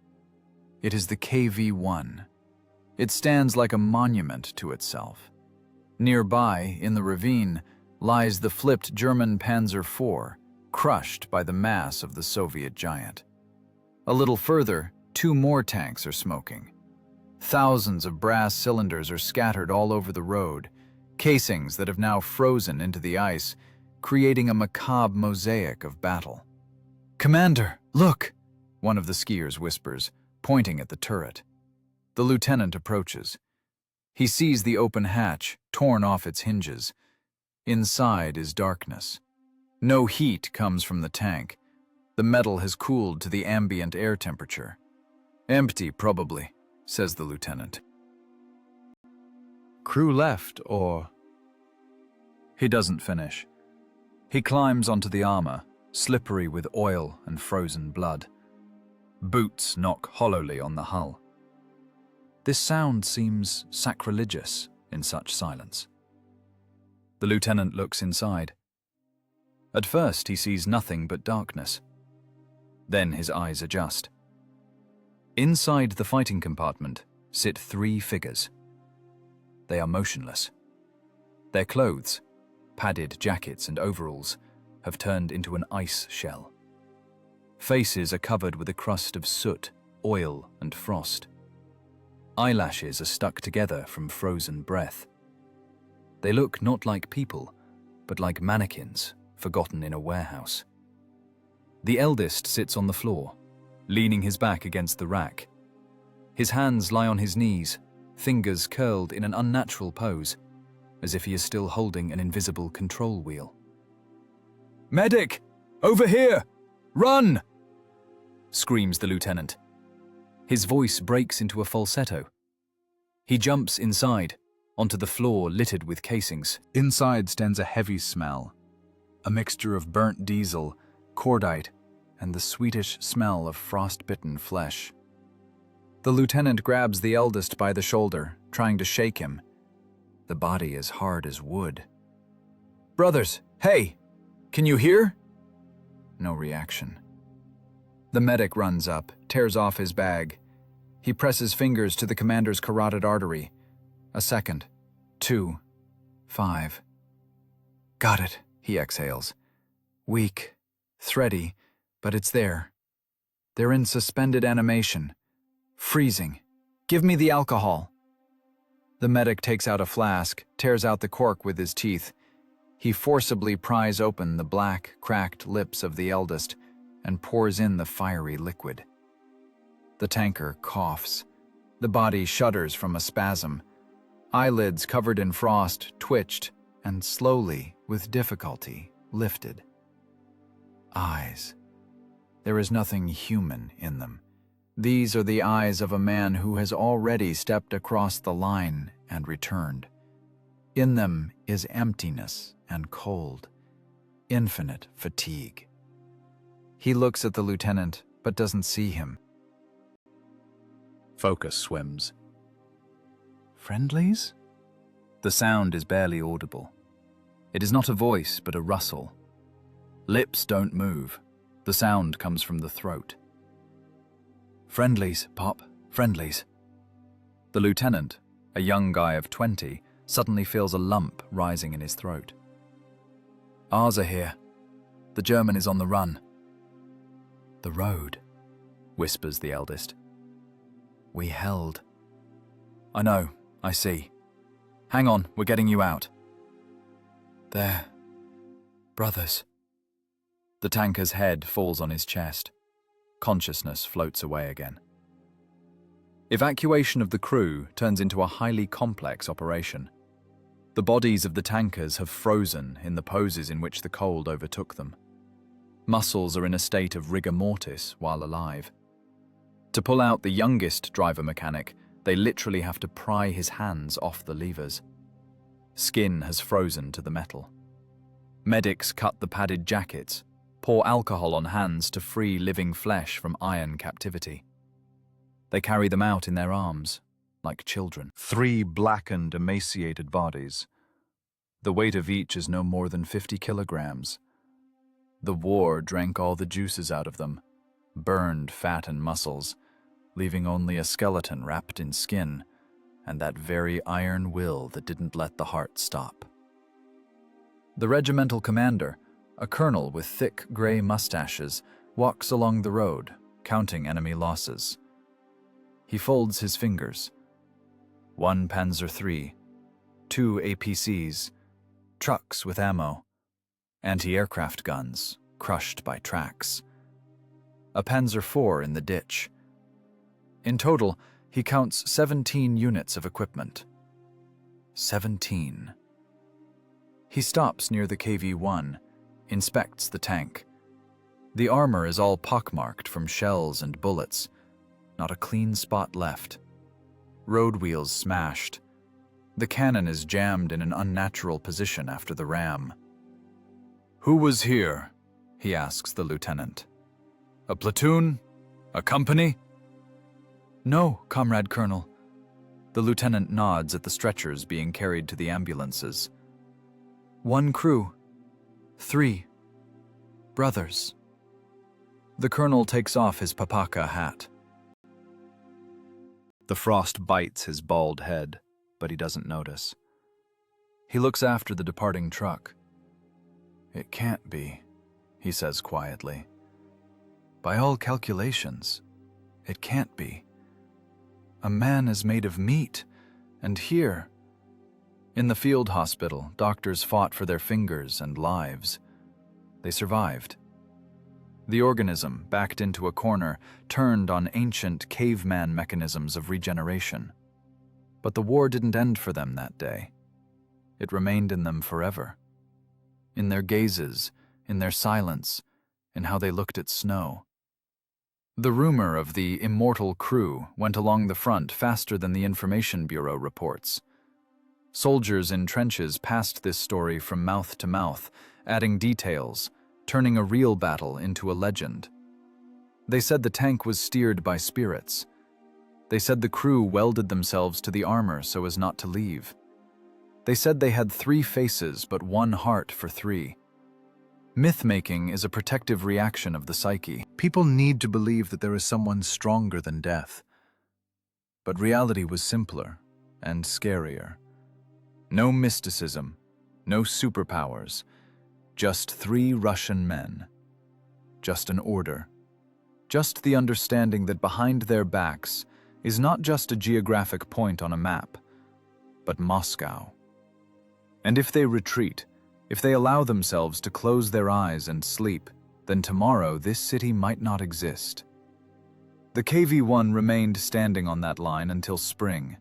Speaker 1: It is the KV-1. It stands like a monument to itself. Nearby, in the ravine, lies the flipped German Panzer IV, crushed by the mass of the Soviet giant. A little further, 2 more tanks are smoking. Thousands of brass cylinders are scattered all over the road, casings that have now frozen into the ice, creating a macabre mosaic of battle. "Commander, look!" one of the skiers whispers, pointing at the turret. The lieutenant approaches. He sees the open hatch, torn off its hinges. Inside is darkness. No heat comes from the tank. The metal has cooled to the ambient air temperature. "Empty, probably," says the lieutenant. "Crew left, or—" He doesn't finish. He climbs onto the armor, slippery with oil and frozen blood. Boots knock hollowly on the hull. This sound seems sacrilegious in such silence. The lieutenant looks inside. At first he sees nothing but darkness. Then his eyes adjust. Inside the fighting compartment sit 3 figures. They are motionless. Their clothes, padded jackets and overalls, have turned into an ice shell. Faces are covered with a crust of soot, oil, and frost. Eyelashes are stuck together from frozen breath. They look not like people, but like mannequins forgotten in a warehouse. The eldest sits on the floor, leaning his back against the rack. His hands lie on his knees, fingers curled in an unnatural pose, as if he is still holding an invisible control wheel. "Medic! Over here! Run!" screams the lieutenant. His voice breaks into a falsetto. He jumps inside, onto the floor littered with casings. Inside stands a heavy smell, a mixture of burnt diesel, cordite, and the sweetish smell of frost-bitten flesh. The lieutenant grabs the eldest by the shoulder, trying to shake him. The body is hard as wood. "Brothers, hey! Can you hear?" No reaction. The medic runs up, tears off his bag. He presses fingers to the commander's carotid artery. A second. 2. 5. "Got it," he exhales. "Weak. Thready. But it's there. They're in suspended animation. Freezing. Give me the alcohol." The medic takes out a flask, tears out the cork with his teeth. He forcibly pries open the black, cracked lips of the eldest and pours in the fiery liquid. The tanker coughs. The body shudders from a spasm. Eyelids covered in frost twitched and slowly, with difficulty, lifted. Eyes. There is nothing human in them. These are the eyes of a man who has already stepped across the line and returned. In them is emptiness and cold, infinite fatigue. He looks at the lieutenant, but doesn't see him.
Speaker 2: Focus swims.
Speaker 1: "Friendlies?" The sound is barely audible. It is not a voice, but a rustle. Lips don't move. The sound comes from the throat. "Friendlies, Pop, friendlies." The lieutenant, a young guy of 20, suddenly feels a lump rising in his throat. "Ours are here. The German is on the run." "The road," whispers the eldest. "We held." "I know, I see. Hang on, we're getting you out." "There. Brothers." The tanker's head falls on his chest. Consciousness floats away again. Evacuation of the crew turns into a highly complex operation. The bodies of the tankers have frozen in the poses in which the cold overtook them. Muscles are in a state of rigor mortis while alive. To pull out the youngest driver mechanic, they literally have to pry his hands off the levers. Skin has frozen to the metal. Medics cut the padded jackets, pour alcohol on hands to free living flesh from iron captivity. They carry them out in their arms, like children. 3 blackened, emaciated bodies. The weight of each is no more than 50 kilograms. The war drank all the juices out of them, burned fat and muscles, leaving only a skeleton wrapped in skin, and that very iron will that didn't let the heart stop. The regimental commander, a colonel with thick gray mustaches, walks along the road, counting enemy losses. He folds his fingers. 1 Panzer III, 2 APCs, trucks with ammo, anti-aircraft guns crushed by tracks, a Panzer IV in the ditch. In total, he counts 17 units of equipment. 17. He stops near the KV-1, inspects the tank. The armor is all pockmarked from shells and bullets, not a clean spot left. Road wheels smashed. The cannon is jammed in an unnatural position after the ram. "Who was here?" he asks the lieutenant. "A platoon? A company?" "No, Comrade Colonel." The lieutenant nods at the stretchers being carried to the ambulances. 1 crew. 3. Brothers. The colonel takes off his papaka hat. The frost bites his bald head, but he doesn't notice. He looks after the departing truck. "It can't be," he says quietly. "By all calculations, it can't be. A man is made of meat, and here..." In the field hospital, doctors fought for their fingers and lives. They survived. The organism, backed into a corner, turned on ancient caveman mechanisms of regeneration. But the war didn't end for them that day. It remained in them forever. In their gazes, in their silence, in how they looked at snow. The rumor of the immortal crew went along the front faster than the Information Bureau reports. Soldiers in trenches passed this story from mouth to mouth, adding details, turning a real battle into a legend. They said the tank was steered by spirits. They said the crew welded themselves to the armor so as not to leave. They said they had 3 faces but 1 heart for 3. Myth-making is a protective reaction of the psyche. People need to believe that there is someone stronger than death. But reality was simpler and scarier. No mysticism, no superpowers, just 3 Russian men. Just an order. Just the understanding that behind their backs is not just a geographic point on a map, but Moscow. And if they retreat, if they allow themselves to close their eyes and sleep, then tomorrow this city might not exist. The KV-1 remained standing on that line until spring.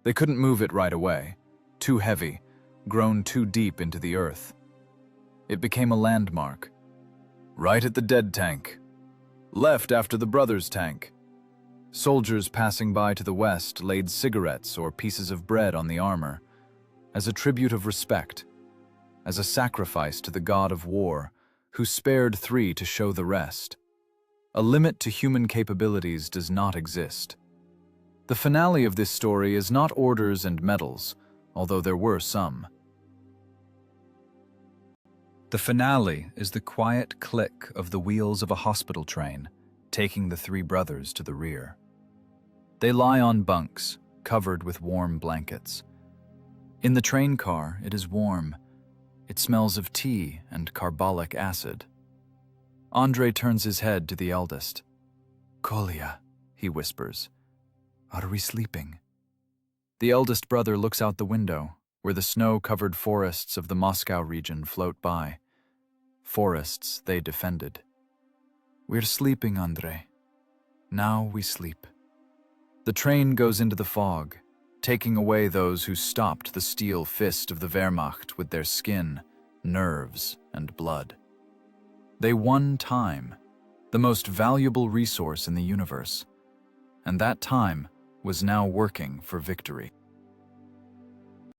Speaker 1: They couldn't move it right away. Too heavy, grown too deep into the earth. It became a landmark. Right at the dead tank. Left after the brothers' tank. Soldiers passing by to the west laid cigarettes or pieces of bread on the armor, as a tribute of respect, as a sacrifice to the god of war, who spared 3 to show the rest. A limit to human capabilities does not exist. The finale of this story is not orders and medals, although there were some. The finale is the quiet click of the wheels of a hospital train, taking the 3 brothers to the rear. They lie on bunks, covered with warm blankets. In the train car, it is warm. It smells of tea and carbolic acid. Andrei turns his head to the eldest. "Kolya," he whispers, "are we sleeping?" The eldest brother looks out the window, where the snow-covered forests of the Moscow region float by. Forests they defended. "We're sleeping, Andrei. Now we sleep." The train goes into the fog, taking away those who stopped the steel fist of the Wehrmacht with their skin, nerves, and blood. They won time, the most valuable resource in the universe, and that time was now working for victory.